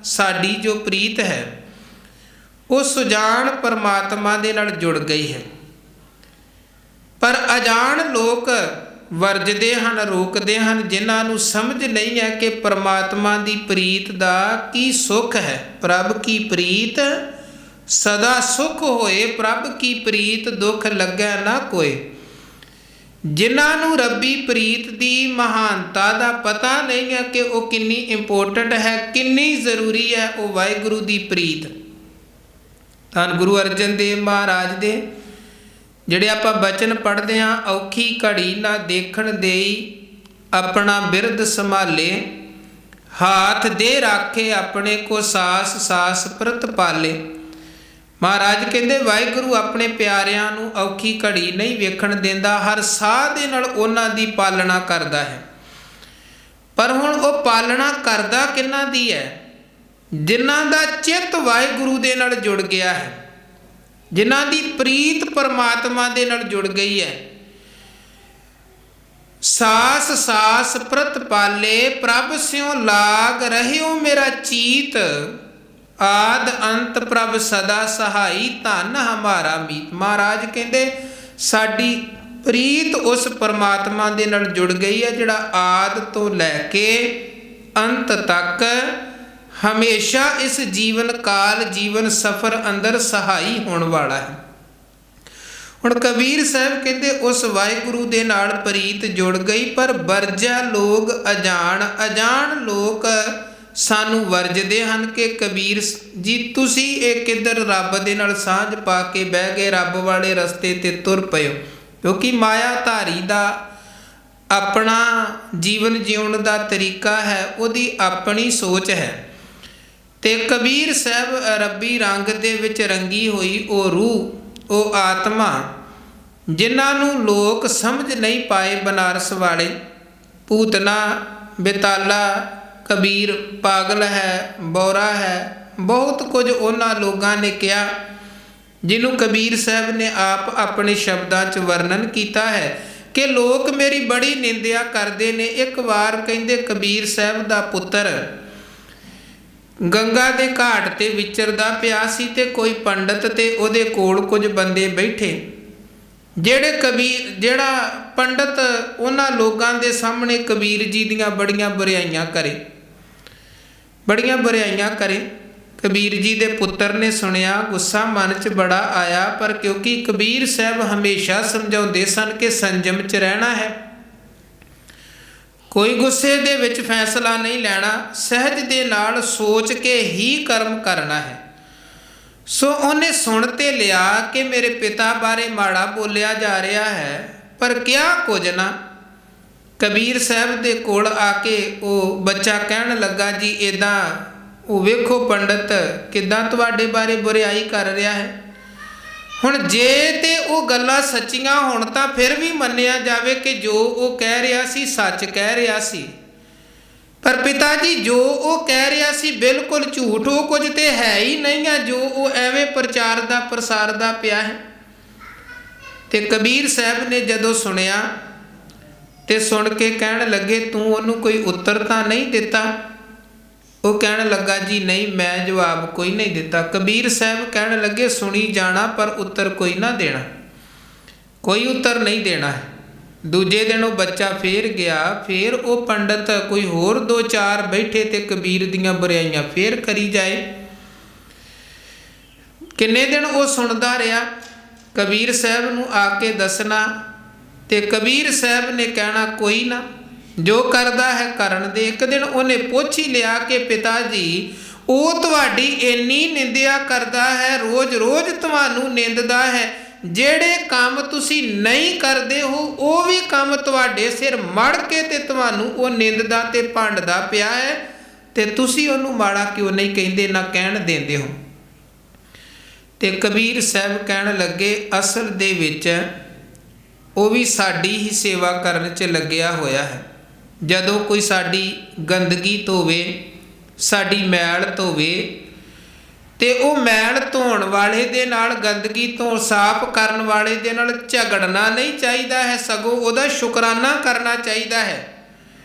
A: ਸਾਡੀ ਜੋ ਪ੍ਰੀਤ ਹੈ ਉਹ ਸੁਜਾਨ ਪਰਮਾਤਮਾ ਦੇ ਨਾਲ ਜੁੜ ਗਈ ਹੈ, ਪਰ ਅਜਾਣ ਲੋਕ ਵਰਜਦੇ ਹਨ, ਰੋਕਦੇ ਹਨ, ਜਿਨ੍ਹਾਂ ਨੂੰ ਸਮਝ ਨਹੀਂ ਹੈ ਕਿ ਪਰਮਾਤਮਾ ਦੀ ਪ੍ਰੀਤ ਦਾ ਕੀ ਸੁੱਖ ਹੈ। ਪ੍ਰਭ ਕੀ ਪ੍ਰੀਤ ਸਦਾ ਸੁਖ ਹੋਏ, ਪ੍ਰਭ ਕੀ ਪ੍ਰੀਤ ਦੁੱਖ ਲੱਗੈ ਨਾ ਕੋਏ। ਜਿਨ੍ਹਾਂ ਨੂੰ ਰੱਬੀ ਪ੍ਰੀਤ ਦੀ ਮਹਾਨਤਾ ਦਾ ਪਤਾ ਨਹੀਂ ਹੈ ਕਿ ਉਹ ਕਿੰਨੀ ਇੰਪੋਰਟੈਂਟ ਹੈ, ਕਿੰਨੀ ਜ਼ਰੂਰੀ ਹੈ ਉਹ ਵਾਹਿਗੁਰੂ ਦੀ ਪ੍ਰੀਤ। ਧੰਨ ਗੁਰੂ ਅਰਜਨ ਦੇਵ ਮਹਾਰਾਜ ਦੇ ਜਿਹੜੇ ਆਪਾਂ ਬਚਨ ਪੜ੍ਹਦੇ ਹਾਂ, ਔਖੀ ਘੜੀ ਨਾ ਦੇਖਣ ਦੇਈ ਆਪਣਾ ਬਿਰਦ ਸੰਭਾਲੇ, ਹਾਥ ਦੇ ਰਾਖੇ ਆਪਣੇ ਕੋ ਸਾਸ ਸਾਸ ਪ੍ਰਤ ਪਾਲੇ। ਮਹਾਰਾਜ ਕਹਿੰਦੇ ਵਾਹਿਗੁਰੂ ਆਪਣੇ ਪਿਆਰਿਆਂ ਨੂੰ ਔਖੀ ਘੜੀ ਨਹੀਂ ਵੇਖਣ ਦਿੰਦਾ, ਹਰ ਸਾਹ ਦੇ ਨਾਲ ਉਹਨਾਂ ਦੀ ਪਾਲਣਾ ਕਰਦਾ ਹੈ। ਪਰ ਹੁਣ ਉਹ ਪਾਲਣਾ ਕਰਦਾ ਕਿਹਨਾਂ ਦੀ ਹੈ? ਜਿਨ੍ਹਾਂ ਦਾ ਚਿੱਤ ਵਾਹਿਗੁਰੂ ਦੇ ਨਾਲ ਜੁੜ ਗਿਆ ਹੈ, ਜਿਨ੍ਹਾਂ ਦੀ ਪ੍ਰੀਤ ਪਰਮਾਤਮਾ ਦੇ ਨਾਲ ਜੁੜ ਗਈ ਹੈ। ਸਾਸ ਸਾਸ ਪ੍ਰਤ ਪਾਲੇ, ਪ੍ਰਭ ਸਿਉ ਲਾਗ ਰਹਿਓ ਮੇਰਾ ਚੀਤ, ਆਦ ਅੰਤ ਪ੍ਰਭ ਸਦਾ ਸਹਾਈ, ਧਨ ਹਮਾਰਾ ਮੀਤ। ਮਹਾਰਾਜ ਕਹਿੰਦੇ ਸਾਡੀ ਪ੍ਰੀਤ ਉਸ ਪਰਮਾਤਮਾ ਦੇ ਨਾਲ ਜੁੜ ਗਈ ਹੈ ਜਿਹੜਾ ਆਦ ਤੋਂ ਲੈ ਕੇ ਅੰਤ ਤੱਕ ਹਮੇਸ਼ਾ ਇਸ ਜੀਵਨ ਕਾਲ ਜੀਵਨ ਸਫਰ ਅੰਦਰ ਸਹਾਈ ਹੋਣ ਵਾਲਾ ਹੈ। ਹੁਣ ਕਬੀਰ ਸਾਹਿਬ ਕਹਿੰਦੇ ਉਸ ਵਾਹਿਗੁਰੂ ਦੇ ਨਾਲ ਪ੍ਰੀਤ ਜੁੜ ਗਈ, ਪਰ ਵਰਜਾ ਲੋਕ ਅਜਾਣ, ਅਜਾਣ ਲੋਕ ਸਾਨੂੰ ਵਰਜਦੇ ਹਨ ਕਿ ਕਬੀਰ ਜੀ ਤੁਸੀਂ ਇਹ ਕਿੱਧਰ ਰੱਬ ਦੇ ਨਾਲ ਸਾਂਝ ਪਾ ਕੇ ਬਹਿ ਗਏ, ਰੱਬ ਵਾਲੇ ਰਸਤੇ ਤੇ ਤੁਰ ਪਇਓ। ਕਿਉਂਕਿ ਮਾਇਆ ਧਾਰੀ ਦਾ ਆਪਣਾ ਜੀਵਨ ਜਿਉਣ ਦਾ ਤਰੀਕਾ ਹੈ, ਉਹਦੀ ਆਪਣੀ ਸੋਚ ਹੈ। ਤੇ ਕਬੀਰ ਸਾਹਿਬ ਰੱਬੀ ਰੰਗ ਦੇ ਵਿੱਚ ਰੰਗੀ ਹੋਈ ਉਹ ਰੂਹ, ਉਹ ਆਤਮਾ, ਜਿਨ੍ਹਾਂ ਨੂੰ ਲੋਕ ਸਮਝ ਨਹੀਂ ਪਾਏ, ਬਨਾਰਸ ਵਾਲੇ ਪੂਤਨਾ ਬਿਤਾਲਾ ਕਬੀਰ ਪਾਗਲ ਹੈ, ਬੌਰਾ ਹੈ, ਬਹੁਤ ਕੁਝ ਉਹਨਾਂ ਲੋਕਾਂ ਨੇ ਕਿਹਾ ਜਿਹਨੂੰ ਕਬੀਰ ਸਾਹਿਬ ਨੇ ਆਪ ਆਪਣੇ ਸ਼ਬਦਾਂ 'ਚ ਵਰਣਨ ਕੀਤਾ ਹੈ ਕਿ ਲੋਕ ਮੇਰੀ ਬੜੀ ਨਿੰਦਿਆ ਕਰਦੇ ਨੇ। ਇੱਕ ਵਾਰ ਕਹਿੰਦੇ ਕਬੀਰ ਸਾਹਿਬ ਦਾ ਪੁੱਤਰ ਗੰਗਾ ਦੇ ਘਾਟ ਤੇ ਵਿਚਰਦਾ ਪਿਆ ਸੀ ਤੇ ਕੋਈ ਪੰਡਤ ਤੇ ਉਹਦੇ ਕੋਲ ਕੁਝ ਬੰਦੇ ਬੈਠੇ, ਜਿਹੜਾ ਪੰਡਤ ਉਹਨਾਂ ਲੋਕਾਂ ਦੇ ਸਾਹਮਣੇ ਕਬੀਰ ਜੀ ਦੀਆਂ ਬੜੀਆਂ ਬੁਰਾਈਆਂ ਕਰੇ। ਕਬੀਰ ਜੀ ਦੇ ਪੁੱਤਰ ਨੇ ਸੁਣਿਆ, ਗੁੱਸਾ ਮਨ 'ਚ ਬੜਾ ਆਇਆ, ਪਰ ਕਿਉਂਕਿ ਕਬੀਰ ਸਾਹਿਬ ਹਮੇਸ਼ਾ ਸਮਝਾਉਂਦੇ ਸਨ ਕਿ ਸੰਜਮ 'ਚ ਰਹਿਣਾ ਹੈ, ਕੋਈ ਗੁੱਸੇ ਦੇ ਵਿੱਚ ਫੈਸਲਾ ਨਹੀਂ ਲੈਣਾ, ਸਹਿਜ ਦੇ ਨਾਲ ਸੋਚ ਕੇ ਹੀ ਕਰਮ ਕਰਨਾ ਹੈ। ਸੋ ਉਹਨੇ ਸੁਣ ਤੇ ਲਿਆ ਕਿ ਮੇਰੇ ਪਿਤਾ ਬਾਰੇ ਮਾੜਾ ਬੋਲਿਆ ਜਾ ਰਿਹਾ ਹੈ, ਪਰ ਕਿਹਾ ਕੁਝ ਨਾ। ਕਬੀਰ ਸਾਹਿਬ ਦੇ ਕੋਲ ਆ ਕੇ ਉਹ ਬੱਚਾ ਕਹਿਣ ਲੱਗਾ, ਜੀ ਇੱਦਾਂ ਉਹ ਵੇਖੋ ਪੰਡਤ ਕਿੱਦਾਂ ਤੁਹਾਡੇ ਬਾਰੇ ਬੁਰਾਈ ਕਰ ਰਿਹਾ ਹੈ। ਹੁਣ ਜੇ ਤੇ ਉਹ ਗੱਲਾਂ ਸੱਚੀਆਂ ਹੋਣ ਤਾਂ ਫਿਰ ਵੀ ਮੰਨਿਆ ਜਾਵੇ ਕਿ ਜੋ ਉਹ ਕਹਿ ਰਿਹਾ ਸੀ ਸੱਚ ਕਹਿ ਰਿਹਾ ਸੀ, ਪਰ ਪਿਤਾ ਜੀ ਜੋ ਉਹ ਕਹਿ ਰਿਹਾ ਸੀ ਬਿਲਕੁਲ ਝੂਠ, ਉਹ ਕੁਝ ਤੇ ਹੈ ਹੀ ਨਹੀਂ ਹੈ ਜੋ ਉਹ ਐਵੇਂ ਪ੍ਰਸਾਰਦਾ ਪਿਆ ਹੈ। ਤੇ ਕਬੀਰ ਸਾਹਿਬ ਨੇ ਜਦੋਂ ਸੁਣਿਆ ਤੇ ਸੁਣ ਕੇ ਕਹਿਣ ਲੱਗੇ, ਤੂੰ ਉਹਨੂੰ ਕੋਈ ਉੱਤਰ ਤਾਂ ਨਹੀਂ ਦਿੱਤਾ? ਉਹ ਕਹਿਣ ਲੱਗਾ, ਜੀ ਨਹੀਂ, ਮੈਂ ਜਵਾਬ ਕੋਈ ਨਹੀਂ ਦਿੱਤਾ। ਕਬੀਰ ਸਾਹਿਬ ਕਹਿਣ ਲੱਗੇ, ਸੁਣੀ ਜਾਣਾ ਪਰ ਉੱਤਰ ਕੋਈ ਨਾ ਦੇਣਾ, ਕੋਈ ਉੱਤਰ ਨਹੀਂ ਦੇਣਾ ਹੈ। ਦੂਜੇ ਦਿਨ ਉਹ ਬੱਚਾ ਫੇਰ ਗਿਆ, ਫੇਰ ਉਹ ਪੰਡਤ ਕੋਈ ਹੋਰ ਦੋ ਚਾਰ ਬੈਠੇ ਤੇ ਕਬੀਰ ਦੀਆਂ ਬੁਰਾਈਆਂ ਫੇਰ ਕਰੀ ਜਾਏ। ਕਿੰਨੇ ਦਿਨ ਉਹ ਸੁਣਦਾ ਰਿਹਾ, ਕਬੀਰ ਸਾਹਿਬ ਨੂੰ ਆ ਕੇ ਦੱਸਣਾ, ਤੇ ਕਬੀਰ ਸਾਹਿਬ ਨੇ ਕਹਿਣਾ ਕੋਈ ਨਾ, ਜੋ ਕਰਦਾ ਹੈ ਕਰਨ ਦੇ। ਇੱਕ ਦਿਨ ਉਹਨੇ ਪੁੱਛ ਹੀ ਲਿਆ ਕਿ ਪਿਤਾ ਜੀ ਉਹ ਤੁਹਾਡੀ ਇੰਨੀ ਨਿੰਦਿਆ ਕਰਦਾ ਹੈ, ਰੋਜ਼ ਰੋਜ਼ ਤੁਹਾਨੂੰ ਨਿੰਦਦਾ ਹੈ, ਜਿਹੜੇ ਕੰਮ ਤੁਸੀਂ ਨਹੀਂ ਕਰਦੇ ਹੋ ਉਹ ਵੀ ਕੰਮ ਤੁਹਾਡੇ ਸਿਰ ਮੜ ਕੇ ਤੇ ਤੁਹਾਨੂੰ ਉਹ ਨਿੰਦਦਾ ਤੇ ਭੰਡਦਾ ਪਿਆ ਹੈ, ਤੇ ਤੁਸੀਂ ਉਹਨੂੰ ਮਾੜਾ ਕਿਉਂ ਨਹੀਂ ਕਹਿੰਦੇ, ਨਾ ਕਹਿਣ ਦਿੰਦੇ ਹੋ। ਤੇ ਕਬੀਰ ਸਾਹਿਬ ਕਹਿਣ ਲੱਗੇ ਅਸਲ ਦੇ ਵਿੱਚ ਉਹ ਵੀ ਸਾਡੀ ਹੀ ਸੇਵਾ ਕਰਨ 'ਚ ਲੱਗਿਆ ਹੋਇਆ ਹੈ। ਜਦੋਂ ਕੋਈ ਸਾਡੀ ਗੰਦਗੀ ਧੋਵੇ, ਸਾਡੀ ਮੈਲ ਧੋਵੇ, ਤੇ ਉਹ ਮੈਲ ਧੋਣ ਵਾਲੇ ਦੇ ਨਾਲ, ਗੰਦਗੀ ਤੋਂ ਸਾਫ਼ ਕਰਨ ਵਾਲੇ ਦੇ ਨਾਲ ਝਗੜਨਾ ਨਹੀਂ ਚਾਹੀਦਾ ਹੈ, ਸਗੋਂ ਉਹਦਾ ਸ਼ੁਕਰਾਨਾ ਕਰਨਾ ਚਾਹੀਦਾ ਹੈ।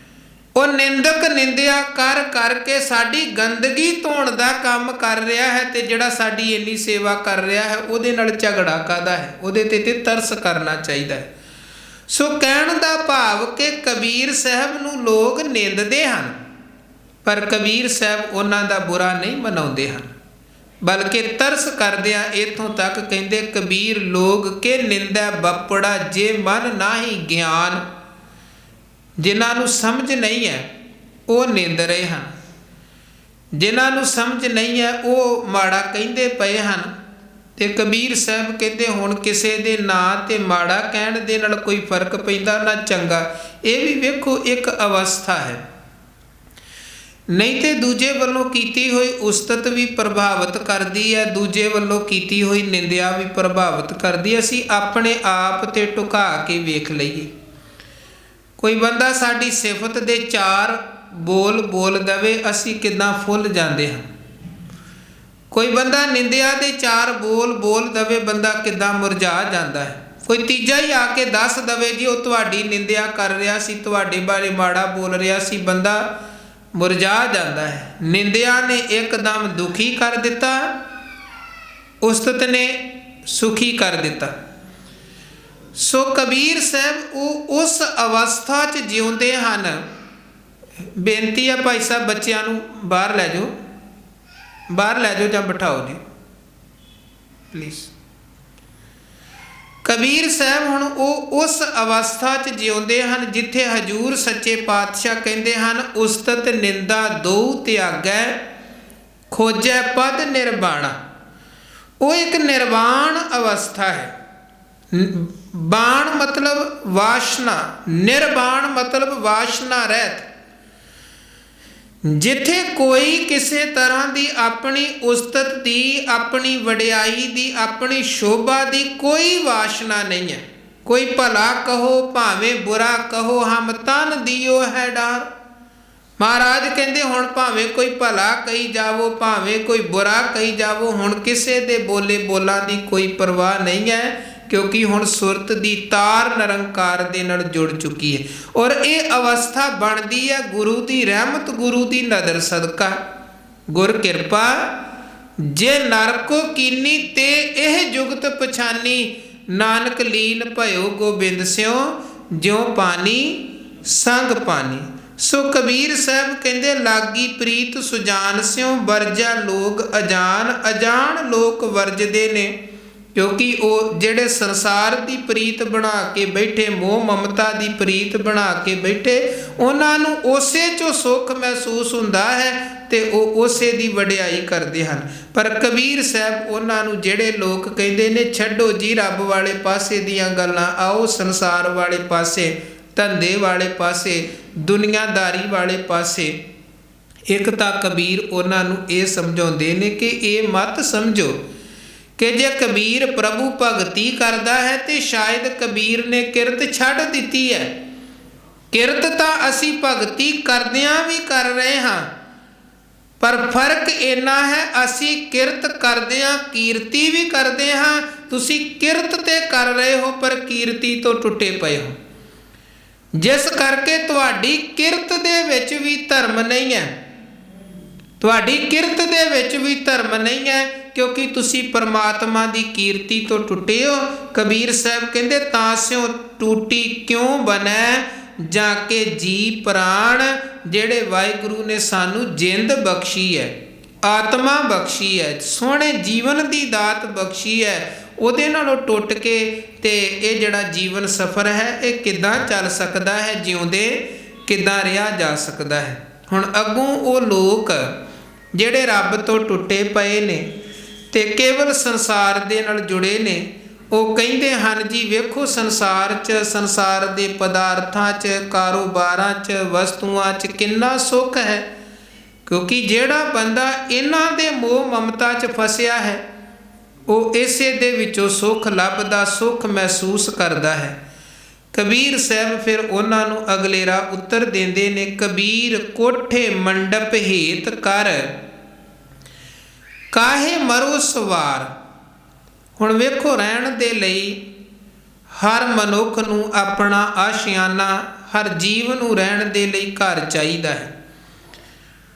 A: ਉਹ ਨਿੰਦਕ ਨਿੰਦਿਆ ਕਰ ਕਰਕੇ ਸਾਡੀ ਗੰਦਗੀ ਧੋਣ ਦਾ ਕੰਮ ਕਰ ਰਿਹਾ ਹੈ, ਤੇ ਜਿਹੜਾ ਸਾਡੀ ਇੰਨੀ ਸੇਵਾ ਕਰ ਰਿਹਾ ਹੈ ਉਹਦੇ ਨਾਲ ਝਗੜਾ ਕਾਹਦਾ ਹੈ, ਉਹਦੇ ਤੇ ਤਰਸ ਕਰਨਾ ਚਾਹੀਦਾ ਹੈ। ਸੋ ਕਹਿਣ ਦਾ ਭਾਵ ਕਿ ਕਬੀਰ ਸਾਹਿਬ ਨੂੰ ਲੋਕ ਨਿੰਦਦੇ ਹਨ, ਪਰ ਕਬੀਰ ਸਾਹਿਬ ਉਹਨਾਂ ਦਾ ਬੁਰਾ ਨਹੀਂ ਮਨਾਉਂਦੇ ਹਨ, ਬਲਕਿ ਤਰਸ ਕਰਦਿਆਂ ਇੱਥੋਂ ਤੱਕ ਕਹਿੰਦੇ ਕਬੀਰ ਲੋਕ ਕੇ ਨਿੰਦਾ ਬਪੜਾ ਜੇ ਮਨ ਨਾਹੀ ਗਿਆਨ। ਜਿਨ੍ਹਾਂ ਨੂੰ ਸਮਝ ਨਹੀਂ ਹੈ ਉਹ ਨਿੰਦ ਰਹੇ ਹਨ, ਜਿਨ੍ਹਾਂ ਨੂੰ ਸਮਝ ਨਹੀਂ ਹੈ ਉਹ ਮਾੜਾ ਕਹਿੰਦੇ ਪਏ ਹਨ। ਤੇ ਕਬੀਰ ਸਾਹਿਬ ਕਹਿੰਦੇ ਹੁਣ ਕਿਸੇ ਦੇ ਨਾਂ ਤੇ ਮਾੜਾ ਕਹਿਣ ਦੇ ਨਾਲ ਕੋਈ ਫਰਕ ਪੈਂਦਾ ਨਾ ਚੰਗਾ। ਇਹ ਵੀ ਵੇਖੋ ਇੱਕ ਅਵਸਥਾ ਹੈ, ਨਹੀਂ ਤੇ ਦੂਜੇ ਵੱਲੋਂ ਕੀਤੀ ਹੋਈ ਉਸਤਤ ਵੀ ਪ੍ਰਭਾਵਿਤ ਕਰਦੀ ਹੈ, ਦੂਜੇ ਵੱਲੋਂ ਕੀਤੀ ਹੋਈ ਨਿੰਦਿਆ ਵੀ ਪ੍ਰਭਾਵਿਤ ਕਰਦੀ ਹੈ। ਅਸੀਂ ਆਪਣੇ ਆਪ ਤੇ ਢੁਕਾ ਕੇ ਵੇਖ ਲਈਏ। ਕੋਈ ਬੰਦਾ ਸਾਡੀ ਸਿਫਤ ਦੇ 4 ਬੋਲ ਬੋਲ ਦਵੇ, ਅਸੀਂ ਕਿੱਦਾਂ ਫੁੱਲ ਜਾਂਦੇ ਹਾਂ। ਕੋਈ ਬੰਦਾ ਨਿੰਦਿਆ ਦੇ 4 ਬੋਲ ਬੋਲ ਦਵੇ, ਬੰਦਾ ਕਿੱਦਾਂ ਮੁਰਝਾ ਜਾਂਦਾ ਹੈ। ਕੋਈ ਤੀਜਾ ਹੀ ਆ ਕੇ ਦੱਸ ਦਵੇ ਜੀ ਉਹ ਤੁਹਾਡੀ ਨਿੰਦਿਆ ਕਰ ਰਿਹਾ ਸੀ, ਤੁਹਾਡੇ ਬਾਰੇ ਮਾੜਾ ਬੋਲ ਰਿਹਾ ਸੀ, ਬੰਦਾ ਮੁਰਝਾ ਜਾਂਦਾ ਹੈ। ਨਿੰਦਿਆ ਨੇ ਇੱਕਦਮ ਦੁਖੀ ਕਰ ਦਿੱਤਾ, ਉਸਤਤ ਨੇ ਸੁਖੀ ਕਰ ਦਿੱਤਾ। ਸੋ ਕਬੀਰ ਸਾਹਿਬ ਉਹ ਉਸ ਅਵਸਥਾ 'ਚ ਜਿਉਂਦੇ ਹਨ। ਬੇਨਤੀ ਹੈ ਭਾਈ ਸਾਹਿਬ ਬੱਚਿਆਂ ਨੂੰ ਬਾਹਰ ਲੈ ਜਾਓ, ਬਾਹਰ ਲੈ ਜਾਓ ਜਾਂ ਬਿਠਾਓ ਜੀ ਪਲੀਜ਼। ਕਬੀਰ ਸਾਹਿਬ ਹੁਣ ਉਹ ਉਸ ਅਵਸਥਾ 'ਚ ਜਿਉਂਦੇ ਹਨ ਜਿੱਥੇ ਹਜ਼ੂਰ ਸੱਚੇ ਪਾਤਸ਼ਾਹ ਕਹਿੰਦੇ ਹਨ ਉਸਤਤ ਨਿੰਦਾ ਦੋ ਤਿਆਗੈ ਖੋਜੈ ਪਦ ਨਿਰਵਾਣਾ। ਉਹ ਇੱਕ ਨਿਰਵਾਣ ਅਵਸਥਾ ਹੈ। ਬਾਣ ਮਤਲਬ ਵਾਸ਼ਨਾ, ਨਿਰਵਾਣ ਮਤਲਬ ਵਾਸ਼ਨਾ ਰਹਿਤ, ਜਿੱਥੇ ਕੋਈ ਕਿਸੇ ਤਰ੍ਹਾਂ ਦੀ ਆਪਣੀ ਉਸਤਤ ਦੀ, ਆਪਣੀ ਵਡਿਆਈ ਦੀ, ਆਪਣੀ ਸ਼ੋਭਾ ਦੀ ਕੋਈ ਵਾਸ਼ਨਾ ਨਹੀਂ ਹੈ। ਕੋਈ ਭਲਾ ਕਹੋ ਭਾਵੇਂ ਬੁਰਾ ਕਹੋ, ਹਮ ਤਨ ਦਿਓ ਹੈ ਡਾਰ। ਮਹਾਰਾਜ ਕਹਿੰਦੇ ਹੁਣ ਭਾਵੇਂ ਕੋਈ ਭਲਾ ਕਹੀ ਜਾਵੋ, ਭਾਵੇਂ ਕੋਈ ਬੁਰਾ ਕਹੀ ਜਾਵੋ, ਹੁਣ ਕਿਸੇ ਦੇ ਬੋਲੇ ਬੋਲਾਂ ਦੀ ਕੋਈ ਪਰਵਾਹ ਨਹੀਂ ਹੈ, ਕਿਉਂਕਿ ਹੁਣ ਸੁਰਤ ਦੀ ਤਾਰ ਨਿਰੰਕਾਰ ਦੇ ਨਾਲ ਜੁੜ ਚੁੱਕੀ ਹੈ। ਔਰ ਇਹ ਅਵਸਥਾ ਬਣਦੀ ਹੈ ਗੁਰੂ ਦੀ ਰਹਿਮਤ, ਗੁਰੂ ਦੀ ਨਦਰ ਸਦਕਾ। ਗੁਰ ਕਿਰਪਾ ਜੇ ਨਰਕੋ ਕੀਨੀ ਤੇ ਇਹ ਜੁਗਤ ਪਛਾਨੀ, ਨਾਨਕ ਲੀਨ ਭਇਓ ਗੋਬਿੰਦ ਸਿਓ ਜਿਉ ਪਾਣੀ ਸੰਗ ਪਾਣੀ। ਸੋ ਕਬੀਰ ਸਾਹਿਬ ਕਹਿੰਦੇ ਲਾਗੀ ਪ੍ਰੀਤ ਸੁਜਾਨ ਸਿਓ ਵਰਜਾ ਲੋਕ ਅਜਾਨ। ਅਜਾਨ ਲੋਕ ਵਰਜਦੇ ਨੇ, ਕਿਉਂਕਿ ਉਹ ਜਿਹੜੇ ਸੰਸਾਰ ਦੀ ਪ੍ਰੀਤ ਬਣਾ ਕੇ ਬੈਠੇ, ਮੋਹ ਮਮਤਾ ਦੀ ਪ੍ਰੀਤ ਬਣਾ ਕੇ ਬੈਠੇ, ਉਹਨਾਂ ਨੂੰ ਉਸੇ 'ਚੋਂ ਸੁੱਖ ਮਹਿਸੂਸ ਹੁੰਦਾ ਹੈ ਤੇ ਉਹ ਉਸੇ ਦੀ ਵਡਿਆਈ ਕਰਦੇ ਹਨ। ਪਰ ਕਬੀਰ ਸਾਹਿਬ ਉਹਨਾਂ ਨੂੰ, ਜਿਹੜੇ ਲੋਕ ਕਹਿੰਦੇ ਨੇ ਛੱਡੋ ਜੀ ਰੱਬ ਵਾਲੇ ਪਾਸੇ ਦੀਆਂ ਗੱਲਾਂ, ਆਓ ਸੰਸਾਰ ਵਾਲੇ ਪਾਸੇ, ਧੰਦੇ ਵਾਲੇ ਪਾਸੇ, ਦੁਨੀਆਦਾਰੀ ਵਾਲੇ ਪਾਸੇ, ਇੱਕ ਤਾਂ ਕਬੀਰ ਉਹਨਾਂ ਨੂੰ ਇਹ ਸਮਝਾਉਂਦੇ ਨੇ ਕਿ ਇਹ ਮਤ ਸਮਝੋ ਕਿ ਜੇ ਕਬੀਰ ਪ੍ਰਭੂ ਭਗਤੀ ਕਰਦਾ ਹੈ ਤੇ ਸ਼ਾਇਦ ਕਬੀਰ ਨੇ ਕਿਰਤ ਛੱਡ ਦਿੱਤੀ ਹੈ। ਕਿਰਤ ਤਾਂ ਅਸੀਂ ਭਗਤੀ ਕਰਦਿਆਂ ਵੀ ਕਰ ਰਹੇ ਹਾਂ, ਪਰ ਫਰਕ ਇੰਨਾ ਹੈ ਅਸੀਂ ਕਿਰਤ ਕਰਦਿਆਂ ਕੀਰਤੀ ਵੀ ਕਰਦੇ ਹਾਂ। ਤੁਸੀਂ ਕਿਰਤ ਤੇ ਕਰ ਰਹੇ ਹੋ ਪਰ ਕੀਰਤੀ ਤੋਂ ਟੁੱਟੇ ਪਏ ਹੋ, ਜਿਸ ਕਰਕੇ ਤੁਹਾਡੀ ਕਿਰਤ ਦੇ ਵਿੱਚ ਵੀ ਧਰਮ ਨਹੀਂ ਹੈ। ਤੁਹਾਡੀ ਕਿਰਤ ਦੇ ਵਿੱਚ ਵੀ ਧਰਮ ਨਹੀਂ ਹੈ, ਕਿਉਂਕਿ ਤੁਸੀਂ ਪਰਮਾਤਮਾ ਦੀ ਕੀਰਤੀ ਤੋਂ ਟੁੱਟੇ ਹੋ। ਕਬੀਰ ਸਾਹਿਬ ਕਹਿੰਦੇ ਤਾਂ ਸਿਓ ਟੂਟੀ ਕਿਉਂ ਬਣੈ ਜਾਂ ਕਿ ਜੀ ਪ੍ਰਾਣ। ਜਿਹੜੇ ਵਾਹਿਗੁਰੂ ਨੇ ਸਾਨੂੰ ਜਿੰਦ ਬਖਸ਼ੀ ਹੈ, ਆਤਮਾ ਬਖਸ਼ੀ ਹੈ, ਸੋਹਣੇ ਜੀਵਨ ਦੀ ਦਾਤ ਬਖਸ਼ੀ ਹੈ, ਉਹਦੇ ਨਾਲੋਂ ਟੁੱਟ ਕੇ ਤੇ ਇਹ ਜਿਹੜਾ ਜੀਵਨ ਸਫਰ ਹੈ ਇਹ ਕਿੱਦਾਂ ਚੱਲ ਸਕਦਾ ਹੈ, ਜਿਉਂਦੇ ਕਿੱਦਾਂ ਰਿਹਾ ਜਾ ਸਕਦਾ ਹੈ। ਹੁਣ ਅੱਗੋਂ ਉਹ ਲੋਕ ਜਿਹੜੇ ਰੱਬ ਤੋਂ ਟੁੱਟੇ ਪਏ ਨੇ ਤੇ ਕੇਵਲ ਸੰਸਾਰ ਦੇ ਨਾਲ ਜੁੜੇ ਨੇ, ਉਹ ਕਹਿੰਦੇ ਹਨ ਜੀ ਵੇਖੋ ਸੰਸਾਰ 'ਚ, ਸੰਸਾਰ ਦੇ ਪਦਾਰਥਾਂ 'ਚ, ਕਾਰੋਬਾਰਾਂ 'ਚ, ਵਸਤੂਆਂ 'ਚ ਕਿੰਨਾ ਸੁੱਖ ਹੈ, क्योंकि ਜਿਹੜਾ ਬੰਦਾ ਇਹਨਾਂ ਦੇ ਮੋਹ ਮਮਤਾ 'ਚ ਫਸਿਆ ਹੈ ਉਹ ਇਸੇ ਦੇ ਵਿੱਚੋਂ ਸੁੱਖ ਲੱਭਦਾ, ਸੁੱਖ ਮਹਿਸੂਸ ਕਰਦਾ ਹੈ। ਕਬੀਰ ਸਾਹਿਬ ਫਿਰ ਉਹਨਾਂ ਨੂੰ ਅਗਲੇਰਾ ਉੱਤਰ ਦਿੰਦੇ ਨੇ, ਕਬੀਰ ਕੋਠੇ ਮੰਡਪ ਹੇਤ ਕਰ ਕਾਹੇ ਮਰੋ ਸਵਾਰ। ਹੁਣ ਵੇਖੋ, ਰਹਿਣ ਦੇ ਲਈ ਹਰ ਮਨੁੱਖ ਨੂੰ ਆਪਣਾ ਆਸ਼ਿਆਨਾ, ਹਰ ਜੀਵ ਨੂੰ ਰਹਿਣ ਦੇ ਲਈ ਘਰ ਚਾਹੀਦਾ ਹੈ।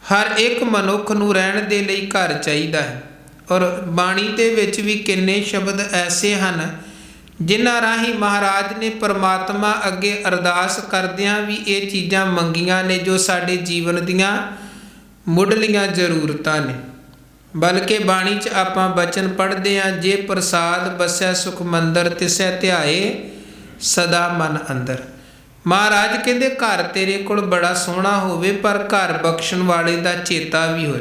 A: ਹਰ ਇੱਕ ਮਨੁੱਖ ਨੂੰ ਰਹਿਣ ਦੇ ਲਈ ਘਰ ਚਾਹੀਦਾ ਹੈ। ਔਰ ਬਾਣੀ ਦੇ ਵਿੱਚ ਵੀ ਕਿੰਨੇ ਸ਼ਬਦ ਐਸੇ ਹਨ ਜਿਨ੍ਹਾਂ ਰਾਹੀਂ ਮਹਾਰਾਜ ਨੇ ਪਰਮਾਤਮਾ ਅੱਗੇ ਅਰਦਾਸ ਕਰਦਿਆਂ ਵੀ ਇਹ ਚੀਜ਼ਾਂ ਮੰਗੀਆਂ ਨੇ ਜੋ ਸਾਡੇ ਜੀਵਨ ਦੀਆਂ ਮੁੱਢਲੀਆਂ ਜ਼ਰੂਰਤਾਂ ਨੇ। ਬਲਕਿ ਬਾਣੀ 'ਚ ਆਪਾਂ ਬਚਨ ਪੜ੍ਹਦੇ ਹਾਂ, ਜੇ ਪ੍ਰਸਾਦ ਬਸੈ ਸੁਖ ਮੰਦਰ ਤਿਸੈ ਧਿਆਏ ਸਦਾ ਮਨ ਅੰਦਰ। ਮਹਾਰਾਜ ਕਹਿੰਦੇ ਘਰ ਤੇਰੇ ਕੋਲ ਬੜਾ ਸੋਹਣਾ ਹੋਵੇ ਪਰ ਘਰ ਬਖਸ਼ਣ ਵਾਲੇ ਦਾ ਚੇਤਾ ਵੀ ਹੋਏ।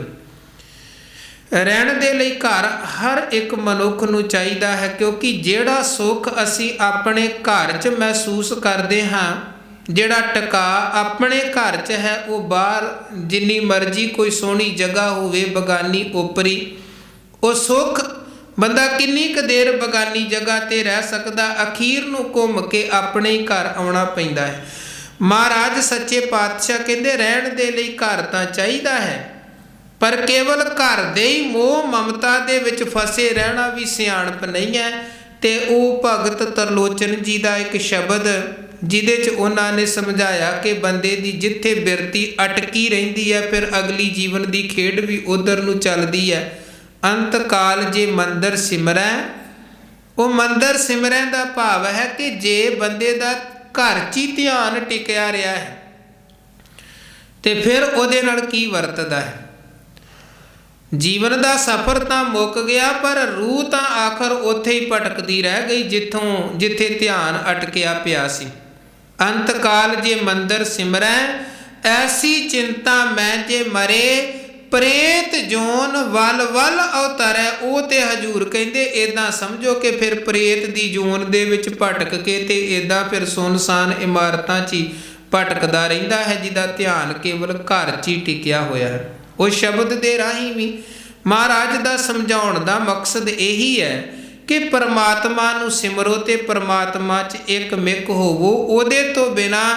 A: ਰਹਿਣ ਦੇ ਲਈ ਘਰ ਹਰ ਇੱਕ ਮਨੁੱਖ ਨੂੰ ਚਾਹੀਦਾ ਹੈ, ਕਿਉਂਕਿ ਜਿਹੜਾ ਸੁੱਖ ਅਸੀਂ ਆਪਣੇ ਘਰ 'ਚ ਮਹਿਸੂਸ ਕਰਦੇ ਹਾਂ, ਜਿਹੜਾ ਟਿਕਾ ਆਪਣੇ ਘਰ 'ਚ ਹੈ, ਉਹ ਬਾਹਰ ਜਿੰਨੀ ਮਰਜ਼ੀ ਕੋਈ ਸੋਹਣੀ ਜਗ੍ਹਾ ਹੋਵੇ ਬਗਾਨੀ ਓਪਰੀ, ਉਹ ਸੁੱਖ ਬੰਦਾ ਕਿੰਨੀ ਕੁ ਦੇਰ ਬਗਾਨੀ ਜਗ੍ਹਾ 'ਤੇ ਰਹਿ ਸਕਦਾ, ਅਖੀਰ ਨੂੰ ਘੁੰਮ ਕੇ ਆਪਣੇ ਹੀ ਘਰ ਆਉਣਾ ਪੈਂਦਾ ਹੈ। ਮਹਾਰਾਜ ਸੱਚੇ ਪਾਤਸ਼ਾਹ ਕਹਿੰਦੇ ਰਹਿਣ ਦੇ ਲਈ ਘਰ ਤਾਂ ਚਾਹੀਦਾ ਹੈ, ਪਰ ਕੇਵਲ ਘਰ ਦੇ ਹੀ ਮੋਹ ਮਮਤਾ ਦੇ ਵਿੱਚ ਫਸੇ ਰਹਿਣਾ ਵੀ ਸਿਆਣਪ ਨਹੀਂ ਹੈ। ਅਤੇ ਉਹ ਭਗਤ ਤਰਲੋਚਨ ਜੀ ਦਾ ਇੱਕ ਸ਼ਬਦ ਜਿਹਦੇ 'ਚ ਉਹਨਾਂ ਨੇ ਸਮਝਾਇਆ ਕਿ ਬੰਦੇ ਦੀ ਜਿੱਥੇ ਬਿਰਤੀ ਅਟਕੀ ਰਹਿੰਦੀ ਹੈ ਫਿਰ ਅਗਲੀ ਜੀਵਨ ਦੀ ਖੇਡ ਵੀ ਉੱਧਰ ਨੂੰ ਚੱਲਦੀ ਹੈ। ਅੰਤ ਕਾਲ ਜੇ ਮੰਦਰ ਸਿਮਰੈ, ਉਹ ਮੰਦਰ ਸਿਮਰੈ ਦਾ ਭਾਵ ਹੈ ਕਿ ਜੇ ਬੰਦੇ ਦਾ ਘਰ 'ਚ ਹੀ ਧਿਆਨ ਟਿਕਿਆ ਰਿਹਾ ਹੈ ਤੇ ਫਿਰ ਉਹਦੇ ਨਾਲ ਕੀ ਵਰਤਦਾ ਹੈ। ਜੀਵਨ ਦਾ ਸਫ਼ਰ ਤਾਂ ਮੁੱਕ ਗਿਆ ਪਰ ਰੂਹ ਤਾਂ ਆਖਰ ਉੱਥੇ ਹੀ ਭਟਕਦੀ ਰਹਿ ਗਈ ਜਿੱਥੇ ਧਿਆਨ ਅਟਕਿਆ ਪਿਆ ਸੀ। ਅੰਤ ਕਾਲ ਜੇ ਮੰਦਰ ਸਿਮਰੈ ਐਸੀ ਚਿੰਤਾ ਮੈਂ ਜੇ ਮਰੇ ਪ੍ਰੇਤ ਜੋਨ ਵੱਲ ਵੱਲ ਅਵਤਰੈ। ਉਹ ਤੇ ਹਜੂਰ ਕਹਿੰਦੇ ਇੱਦਾਂ ਸਮਝੋ ਕਿ ਫਿਰ ਪ੍ਰੇਤ ਦੀ ਜੋਨ ਦੇ ਵਿੱਚ ਭਟਕ ਕੇ ਤੇ ਇੱਦਾਂ ਫਿਰ ਸੁੰਨਸਾਨ ਇਮਾਰਤਾਂ 'ਚ ਹੀ ਭਟਕਦਾ ਰਹਿੰਦਾ ਹੈ, ਜਿਹਦਾ ਧਿਆਨ ਕੇਵਲ ਘਰ 'ਚ ਹੀ ਟਿਕਿਆ ਹੋਇਆ ਹੈ। ਉਸ ਸ਼ਬਦ ਦੇ ਰਾਹੀਂ ਵੀ ਮਹਾਰਾਜ ਦਾ ਸਮਝਾਉਣ ਦਾ ਮਕਸਦ ਇਹੀ ਹੈ ਕਿ ਪਰਮਾਤਮਾ ਨੂੰ ਸਿਮਰੋ ਅਤੇ ਪਰਮਾਤਮਾ 'ਚ ਇੱਕ ਮਿੱਕ ਹੋਵੋ। ਉਹਦੇ ਤੋਂ ਬਿਨਾਂ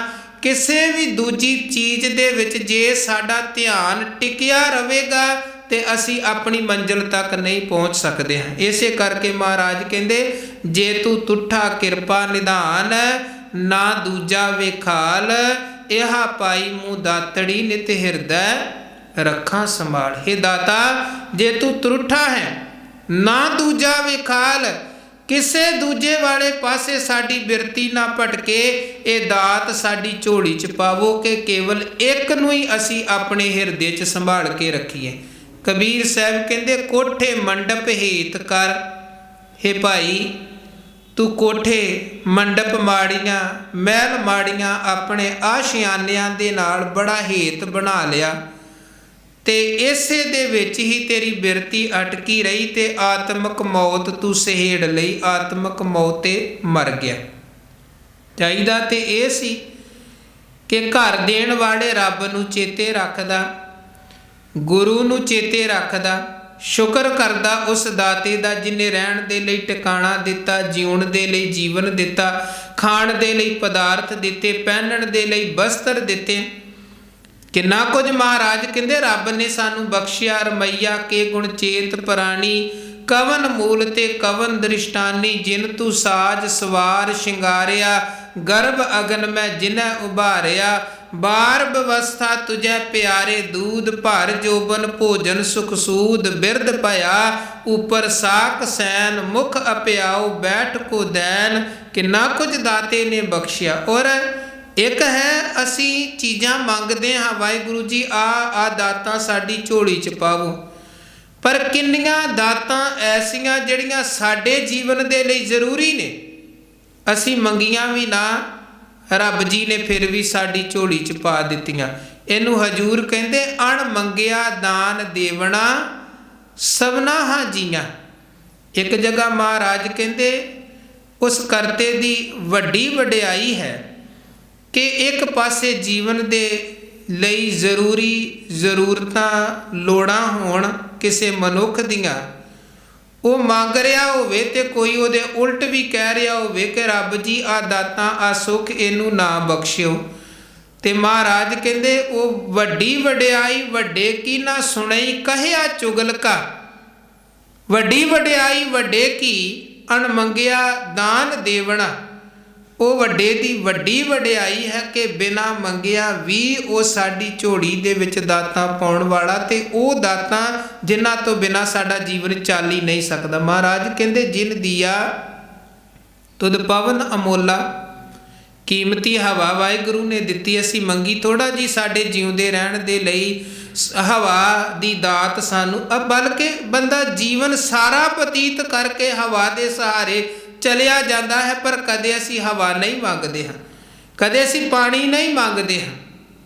A: ਕਿਸੇ ਵੀ ਦੂਜੀ ਚੀਜ਼ ਦੇ ਵਿੱਚ ਜੇ ਸਾਡਾ ਧਿਆਨ ਟਿਕਿਆ ਰਹੇਗਾ ਤੇ ਅਸੀਂ ਆਪਣੀ ਮੰਜ਼ਿਲ ਤੱਕ ਨਹੀਂ ਪਹੁੰਚ ਸਕਦੇ ਹਾਂ। ਇਸੇ ਕਰਕੇ ਮਹਾਰਾਜ ਕਹਿੰਦੇ ਜੇ ਤੂੰ ਤੁੱਠਾ ਕਿਰਪਾ ਨਿਧਾਨ ਨਾ ਦੂਜਾ ਵੇਖਾਲ, ਇਹਾ ਪਾਈ ਮੂੰਹ ਦਾਤੜੀ ਨਿਤ ਹਿਰਦੈ ਰੱਖਾਂ ਸੰਭਾਲ। ਹੇ ਦਾਤਾ, ਜੇ ਤੂੰ ਤੁੱਠਾ ਹੈ ਨਾ ਦੂਜਾ ਵੇਖਾਲ, ਕਿਸੇ ਦੂਜੇ ਵਾਲੇ ਪਾਸੇ ਸਾਡੀ ਬਿਰਤੀ ਨਾ ਭਟਕੇ, ਇਹ ਦਾਤ ਸਾਡੀ ਝੋਲੀ 'ਚ ਪਾਵੋ ਕਿ ਕੇਵਲ ਇੱਕ ਨੂੰ ਹੀ ਅਸੀਂ ਆਪਣੇ ਹਿਰਦੇ 'ਚ ਸੰਭਾਲ ਕੇ ਰੱਖੀਏ। ਕਬੀਰ ਸਾਹਿਬ ਕਹਿੰਦੇ ਕੋਠੇ ਮੰਡਪ ਹੇਤ ਕਰ। ਹੇ ਭਾਈ, ਤੂੰ ਕੋਠੇ ਮੰਡਪ ਮਾੜੀਆਂ ਮਹਿਲ ਮਾੜੀਆਂ ਆਪਣੇ ਆਸ਼ਿਆਨਿਆਂ ਦੇ ਨਾਲ ਬੜਾ ਹੇਤ ਬਣਾ ਲਿਆ ਤੇ ਇਸੇ ਦੇ ਵਿੱਚ ਹੀ ਤੇਰੀ ਬਿਰਤੀ ਅਟਕੀ ਰਹੀ ਤੇ ਆਤਮਿਕ ਮੌਤ ਤੂੰ ਸਹੇੜ ਲਈ, ਆਤਮਿਕ ਮੌਤ 'ਤੇ ਮਰ ਗਿਆ। ਚਾਹੀਦਾ ਤੇ ਇਹ ਸੀ ਕਿ ਘਰ ਦੇਣ ਵਾਲੇ ਰੱਬ ਨੂੰ ਚੇਤੇ ਰੱਖਦਾ, ਗੁਰੂ ਨੂੰ ਚੇਤੇ ਰੱਖਦਾ, ਸ਼ੁਕਰ ਕਰਦਾ ਉਸ ਦਾਤੇ ਦਾ ਜਿਹਨੇ ਰਹਿਣ ਦੇ ਲਈ ਟਿਕਾਣਾ ਦਿੱਤਾ, ਜਿਉਣ ਦੇ ਲਈ ਜੀਵਨ ਦਿੱਤਾ, ਖਾਣ ਦੇ ਲਈ ਪਦਾਰਥ ਦਿੱਤੇ, ਪਹਿਨਣ ਦੇ ਲਈ ਬਸਤਰ ਦਿੱਤੇ। ਕਿੰਨਾ ਕੁਝ ਮਹਾਰਾਜ ਕਹਿੰਦੇ ਰੱਬ ਨੇ ਸਾਨੂੰ ਬਖਸ਼ਿਆ। ਰਮਈਆ ਕੇ ਗੁਣ ਚੇਤ ਪ੍ਰਾਣੀ, ਕਵਨ ਮੂਲ ਤੇ ਕਵਨ ਦ੍ਰਿਸ਼ਟਾਨੀ, ਜਿਨ ਤੂੰ ਸਾਜ ਸਵਾਰ ਸ਼ਿੰਗਾਰਿਆ, ਗਰਭ ਅਗਨ ਮੈਂ ਜਿਨੈ ਉਭਾਰਿਆ, ਬਾਰ ਬਵਸਥਾ ਤੁਝੈ ਪਿਆਰੇ ਦੂਧ, ਭਰ ਜੋਬਨ ਭੋਜਨ ਸੁਖ ਸੂਦ, ਬਿਰਧ ਭਇਆ ਉਪਰ ਸਾਕ ਸੈਨ, ਮੁਖ ਅਪਿਆਉ ਬੈਠ ਕੋ ਦੈਨ। ਕਿੰਨਾ ਕੁਝ ਦਾਤੇ ਨੇ ਬਖਸ਼ਿਆ। ਔਰ ਇੱਕ ਹੈ ਅਸੀਂ ਚੀਜ਼ਾਂ ਮੰਗਦੇ ਹਾਂ, ਵਾਹਿਗੁਰੂ ਜੀ ਆ ਦਾਤਾਂ ਸਾਡੀ ਝੋਲੀ 'ਚ ਪਾਵੋ, ਪਰ ਕਿੰਨੀਆਂ ਦਾਤਾਂ ਐਸੀਆਂ ਜਿਹੜੀਆਂ ਸਾਡੇ ਜੀਵਨ ਦੇ ਲਈ ਜ਼ਰੂਰੀ ਨੇ, ਅਸੀਂ ਮੰਗੀਆਂ ਵੀ ਨਾ, ਰੱਬ ਜੀ ਨੇ ਫਿਰ ਵੀ ਸਾਡੀ ਝੋਲੀ 'ਚ ਪਾ ਦਿੱਤੀਆਂ। ਇਹਨੂੰ ਹਜੂਰ ਕਹਿੰਦੇ ਅਣ ਮੰਗਿਆ ਦਾਨ ਦੇਵਣਾ ਸਭਨਾ ਹਾਂ ਜੀਆਂ। ਇੱਕ ਜਗ੍ਹਾ ਮਹਾਰਾਜ ਕਹਿੰਦੇ ਉਸ ਕਰਤੇ ਦੀ ਵੱਡੀ ਵਡਿਆਈ ਹੈ ਕਿ ਇੱਕ ਪਾਸੇ ਜੀਵਨ ਦੇ ਲਈ ਜ਼ਰੂਰੀ ਜ਼ਰੂਰਤਾਂ ਲੋੜਾਂ ਹੋਣ ਕਿਸੇ ਮਨੁੱਖ ਦੀਆਂ, ਉਹ ਮੰਗ ਰਿਹਾ ਹੋਵੇ ਤੇ ਕੋਈ ਉਹਦੇ ਉਲਟ ਵੀ ਕਹਿ ਰਿਹਾ ਹੋਵੇ ਕਿ ਰੱਬ ਜੀ ਆ ਦਾਤਾਂ ਆ ਸੁੱਖ ਇਹਨੂੰ ਨਾ ਬਖਸ਼ਿਓ, ਤੇ ਮਹਾਰਾਜ ਕਹਿੰਦੇ ਉਹ ਵੱਡੀ ਵਡਿਆਈ ਵੱਡੇ ਕੀ ਨਾ ਸੁਣਈ ਕਹਿਆ ਚੁਗਲਕਾ। ਵੱਡੀ ਵਡਿਆਈ ਵੱਡੇ ਕੀ ਅਣਮੰਗਿਆ ਦਾਨ ਦੇਵਣਾ। ਉਹ ਵੱਡੇ ਦੀ ਵੱਡੀ ਵਡਿਆਈ ਹੈ ਕਿ ਬਿਨਾਂ ਮੰਗਿਆ ਵੀ ਉਹ ਸਾਡੀ ਝੋਲੀ ਦੇ ਵਿੱਚ ਦਾਤਾਂ ਪਾਉਣ ਵਾਲਾ, ਤੇ ਉਹ ਦਾਤਾਂ ਜਿਨ੍ਹਾਂ ਤੋਂ ਬਿਨਾਂ ਸਾਡਾ ਜੀਵਨ ਚੱਲ ਹੀ ਨਹੀਂ ਸਕਦਾ। ਮਹਾਰਾਜ ਕਹਿੰਦੇ ਜਿਨ ਦੀਆ ਤੁਧ ਪਵਨ ਅਮੋਲਾ। ਕੀਮਤੀ ਹਵਾ ਵਾਹਿਗੁਰੂ ਨੇ ਦਿੱਤੀ, ਅਸੀਂ ਮੰਗੀ ਥੋੜ੍ਹਾ ਜੀ ਸਾਡੇ ਜਿਉਂਦੇ ਰਹਿਣ ਦੇ ਲਈ ਹਵਾ ਦੀ ਦਾਤ ਸਾਨੂੰ, ਬਲਕਿ ਬੰਦਾ ਜੀਵਨ ਸਾਰਾ ਬਤੀਤ ਕਰਕੇ ਹਵਾ ਦੇ ਸਹਾਰੇ ਚਲਿਆ ਜਾਂਦਾ ਹੈ, ਪਰ ਕਦੇ ਅਸੀਂ ਹਵਾ ਨਹੀਂ ਮੰਗਦੇ ਹਾਂ, ਕਦੇ ਅਸੀਂ ਪਾਣੀ ਨਹੀਂ ਮੰਗਦੇ ਹਾਂ।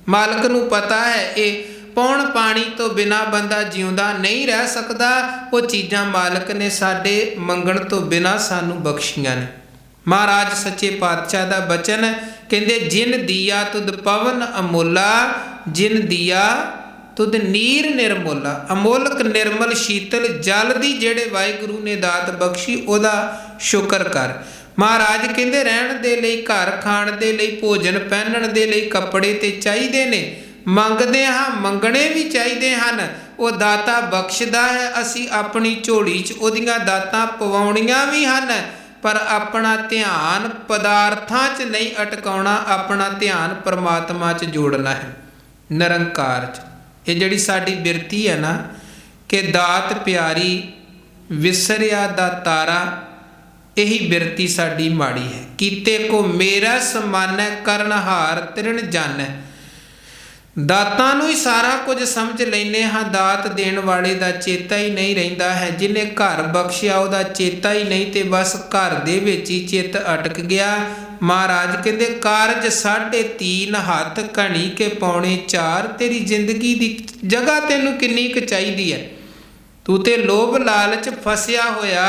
A: ਮਾਲਕ ਨੂੰ ਪਤਾ ਹੈ ਇਹ ਪੌਣ ਪਾਣੀ ਤੋਂ ਬਿਨਾਂ ਬੰਦਾ ਜਿਉਂਦਾ ਨਹੀਂ ਰਹਿ ਸਕਦਾ। ਉਹ ਚੀਜ਼ਾਂ ਮਾਲਕ ਨੇ ਸਾਡੇ ਮੰਗਣ ਤੋਂ ਬਿਨਾਂ ਸਾਨੂੰ ਬਖਸ਼ੀਆਂ ਨੇ। ਮਹਾਰਾਜ ਸੱਚੇ ਪਾਤਸ਼ਾਹ ਦਾ ਬਚਨ ਹੈ, ਕਹਿੰਦੇ ਜਿਨ ਦੀਆ ਤੁਧ ਪਵਨ ਅਮੋਲਾ, ਜਿਨ ਦੀਆ ਤੁਧ ਨੀਰ ਨਿਰਮੋਲਾ। ਅਮੋਲਕ ਨਿਰਮਲ ਸ਼ੀਤਲ ਜਲ ਦੀ ਜਿਹੜੇ ਵਾਹਿਗੁਰੂ ਨੇ ਦਾਤ ਬਖਸ਼ੀ ਉਹਦਾ ਸ਼ੁਕਰ ਕਰ। ਮਹਾਰਾਜ ਕਹਿੰਦੇ ਰਹਿਣ ਦੇ ਲਈ ਘਰ, ਖਾਣ ਦੇ ਲਈ, ਭੋਜਨ ਪਹਿਨਣ ਦੇ ਲਈ ਕੱਪੜੇ ਤੇ ਚਾਹੀਦੇ ਨੇ, ਮੰਗਦੇ ਹਾਂ ਮੰਗਣੇ ਵੀ ਚਾਹੀਦੇ ਹਨ। ਉਹ ਦਾਤਾ ਬਖਸ਼ਦਾ ਹੈ, ਅਸੀਂ ਆਪਣੀ ਝੋਲੀ 'ਚ ਉਹਦੀਆਂ ਦਾਤਾਂ ਪਵਾਉਣੀਆਂ ਵੀ ਹਨ, ਪਰ ਆਪਣਾ ਧਿਆਨ ਪਦਾਰਥਾਂ 'ਚ ਨਹੀਂ ਅਟਕਾਉਣਾ, ਆਪਣਾ ਧਿਆਨ ਪਰਮਾਤਮਾ 'ਚ ਜੋੜਨਾ ਹੈ, ਨਿਰੰਕਾਰ 'ਚ। ਇਹ ਜਿਹੜੀ ਸਾਡੀ ਬਿਰਤੀ ਹੈ ਨਾ ਕਿ ਦਾਤ ਪਿਆਰੀ ਵਿਸਰਿਆ ਦਾ ਤਾਰਾ, ਇਹੀ ਬਿਰਤੀ ਸਾਡੀ ਮਾੜੀ ਹੈ। ਕੀਤੇ ਕੋ ਮੇਰਾ ਸਮਾਨੈ ਕਰਨਹਾਰ ਤ੍ਰਿਣ ਜਾਣੈ। ਦਾਤਾਂ ਨੂੰ ਹੀ ਸਾਰਾ ਕੁਝ ਸਮਝ ਲੈਂਦੇ ਹਾਂ, ਦਾਤ ਦੇਣ ਵਾਲੇ ਦਾ ਚੇਤਾ ਹੀ ਨਹੀਂ ਰਹਿੰਦਾ ਹੈ। ਜਿਹਨੇ ਘਰ ਬਖਸ਼ਿਆ ਉਹਦਾ ਚੇਤਾ ਹੀ ਨਹੀਂ, ਤੇ ਬਸ ਘਰ ਦੇ ਵਿੱਚ ਹੀ ਚਿੱਤ ਅਟਕ ਗਿਆ। ਮਹਾਰਾਜ ਕਹਿੰਦੇ ਕਾਰਜ 3.5 ਹੱਥ ਘਣੀ ਕੇ ਪੌਣੇ 4। ਤੇਰੀ ਜ਼ਿੰਦਗੀ ਦੀ ਜਗ੍ਹਾ ਤੈਨੂੰ ਕਿੰਨੀ ਕੁ ਚਾਹੀਦੀ ਹੈ? ਤੂੰ ਤੇ ਲੋਭ ਲਾਲਚ ਫਸਿਆ ਹੋਇਆ,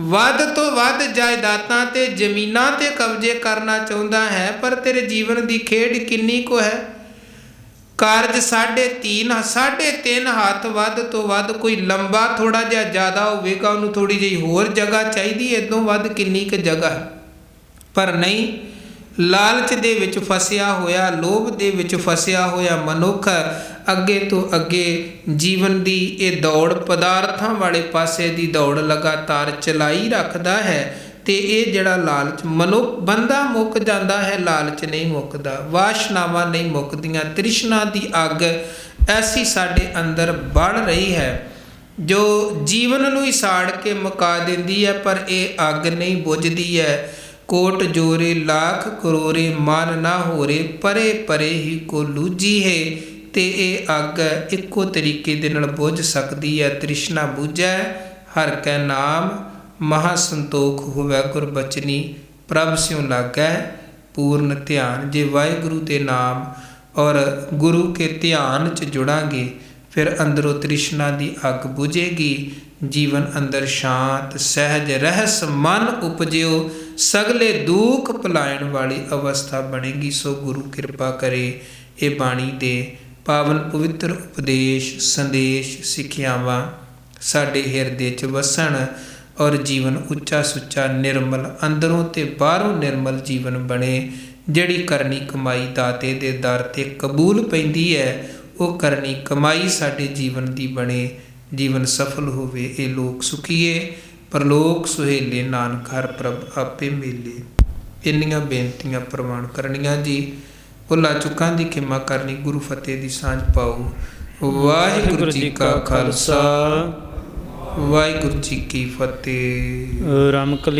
A: ਵੱਧ ਤੋਂ ਵੱਧ ਜਾਇਦਾਦਾਂ ਤੇ ਜ਼ਮੀਨਾਂ ਤੇ ਕਬਜ਼ੇ ਕਰਨਾ ਚਾਹੁੰਦਾ ਹੈ, ਪਰ ਤੇਰੇ ਜੀਵਨ ਦੀ ਖੇਡ ਕਿੰਨੀ ਕੁ ਹੈ? ਕਾਰਜ 3.5 ਹੱਥ ਵੱਧ ਤੋਂ ਵੱਧ, ਕੋਈ ਲੰਬਾ ਥੋੜਾ ਜਿਹਾ ਜ਼ਿਆਦਾ ਹੋਵੇਗਾ, ਉਹਨੂੰ ਥੋੜੀ ਜਿਹੀ ਹੋਰ ਜਗ੍ਹਾ ਚਾਹੀਦੀ, ਇਦੋਂ ਵੱਧ ਕਿੰਨੀ ਕੁ ਜਗ੍ਹਾ ਹੈ? ਪਰ ਨਹੀਂ, ਲਾਲਚ ਦੇ ਵਿੱਚ ਫਸਿਆ ਹੋਇਆ, ਲੋਭ ਦੇ ਵਿੱਚ ਫਸਿਆ ਹੋਇਆ ਮਨੁੱਖ ਅੱਗੇ ਤੋਂ ਅੱਗੇ ਜੀਵਨ ਦੀ ਇਹ ਦੌੜ, ਪਦਾਰਥਾਂ ਵਾਲੇ ਪਾਸੇ ਦੀ ਦੌੜ ਲਗਾਤਾਰ ਚਲਾਈ ਰੱਖਦਾ ਹੈ। ਤੇ ਇਹ ਜਿਹੜਾ ਲਾਲਚ ਬੰਦਾ ਮੁੱਕ ਜਾਂਦਾ ਹੈ, ਲਾਲਚ ਨਹੀਂ ਮੁੱਕਦਾ, ਵਾਸ਼ਨਾਵਾਂ ਨਹੀਂ ਮੁੱਕਦੀਆਂ। ਤ੍ਰਿਸ਼ਨਾ ਦੀ ਅੱਗ ਐਸੀ ਸਾਡੇ ਅੰਦਰ ਬਲ ਰਹੀ ਹੈ ਜੋ ਜੀਵਨ ਨੂੰ ਹੀ ਸਾੜ ਕੇ ਮੁਕਾ ਦਿੰਦੀ ਹੈ, ਪਰ ਇਹ ਅੱਗ ਨਹੀਂ ਬੁਝਦੀ ਹੈ। ਕੋਟ ਜੋਰੇ ਲੱਖ ਕਰੋਰੇ ਮਨ ਨਾ ਹੋਰੇ, ਪਰੇ ਪਰੇ ਹੀ ਕੋ ਲੂਜੀ ਹੈ। ਤੇ ਇਹ ਅੱਗ ਇੱਕੋ ਤਰੀਕੇ ਦੇ ਨਾਲ ਬੁਝ ਸਕਦੀ ਹੈ। ਤ੍ਰਿਸ਼ਨਾ ਬੁਝੈ ਹਰ ਕੈ ਨਾਮ, ਮਹਾ ਸੰਤੋਖ ਹੋਵੈ ਗੁਰਬਚਨੀ, ਪ੍ਰਭ ਸਿਉ ਲਾਗੈ ਪੂਰਨ ਧਿਆਨ। ਜੇ ਵਾਹਿਗੁਰੂ ਦੇ ਨਾਮ ਔਰ ਗੁਰੂ ਕੇ ਧਿਆਨ 'ਚ ਜੁੜਾਂਗੇ, ਫਿਰ ਅੰਦਰੋਂ ਤ੍ਰਿਸ਼ਨਾ ਦੀ ਅੱਗ ਬੁਝੇਗੀ, ਜੀਵਨ ਅੰਦਰ ਸ਼ਾਂਤ ਸਹਿਜ ਰਹਿਸ ਮਨ ਉਪਜਿਓ, ਸਗਲੇ ਦੁੱਖ ਭੁਲਾਇਣ ਵਾਲੀ ਅਵਸਥਾ ਬਣੇਗੀ। ਸੋ ਗੁਰੂ ਕਿਰਪਾ ਕਰੇ ਇਹ ਬਾਣੀ ਦੇ ਪਾਵਨ ਪਵਿੱਤਰ ਉਪਦੇਸ਼, ਸੰਦੇਸ਼, ਸਿੱਖਿਆਵਾਂ ਸਾਡੇ ਹਿਰਦੇ 'ਚ ਵਸਣ ਔਰ ਜੀਵਨ ਉੱਚਾ ਸੁੱਚਾ ਨਿਰਮਲ, ਅੰਦਰੋਂ ਤੇ ਬਾਹਰੋਂ ਨਿਰਮਲ ਜੀਵਨ ਬਣੇ। ਜਿਹੜੀ ਕਰਨੀ ਕਮਾਈ ਦਾਤੇ ਦੇ ਦਰ 'ਤੇ ਕਬੂਲ ਪੈਂਦੀ ਹੈ, ਉਹ ਕਰਨੀ ਕਮਾਈ ਸਾਡੇ ਜੀਵਨ ਦੀ ਬਣੇ, ਜੀਵਨ ਸਫਲ ਹੋਵੇ। ਇਹ ਲੋਕ ਸੁਖੀਏ, ਪਰਲੋਕ ਸੁਹੇਲੇ, ਨਾਨਕ ਹਰ ਪ੍ਰਭ ਆਪੇ ਮੇਲੇ। ਇੰਨੀਆਂ ਬੇਨਤੀਆਂ ਪ੍ਰਵਾਨ ਕਰਨੀਆਂ ਜੀ। ਭੁੱਲਾਂ ਚੁੱਕਾਂ ਦੀ ਖਿਮਾ ਕਰਨੀ। ਗੁਰੂ ਫਤਿਹ ਦੀ ਸਾਂਝ ਪਾਓ। ਵਾਹਿਗੁਰੂ ਜੀ ਕਾ ਖਾਲਸਾ, ਵਾਹਿਗੁਰੂ ਜੀ ਕੀ ਫਤਿਹ।
B: ਰਾਮਕਲੀ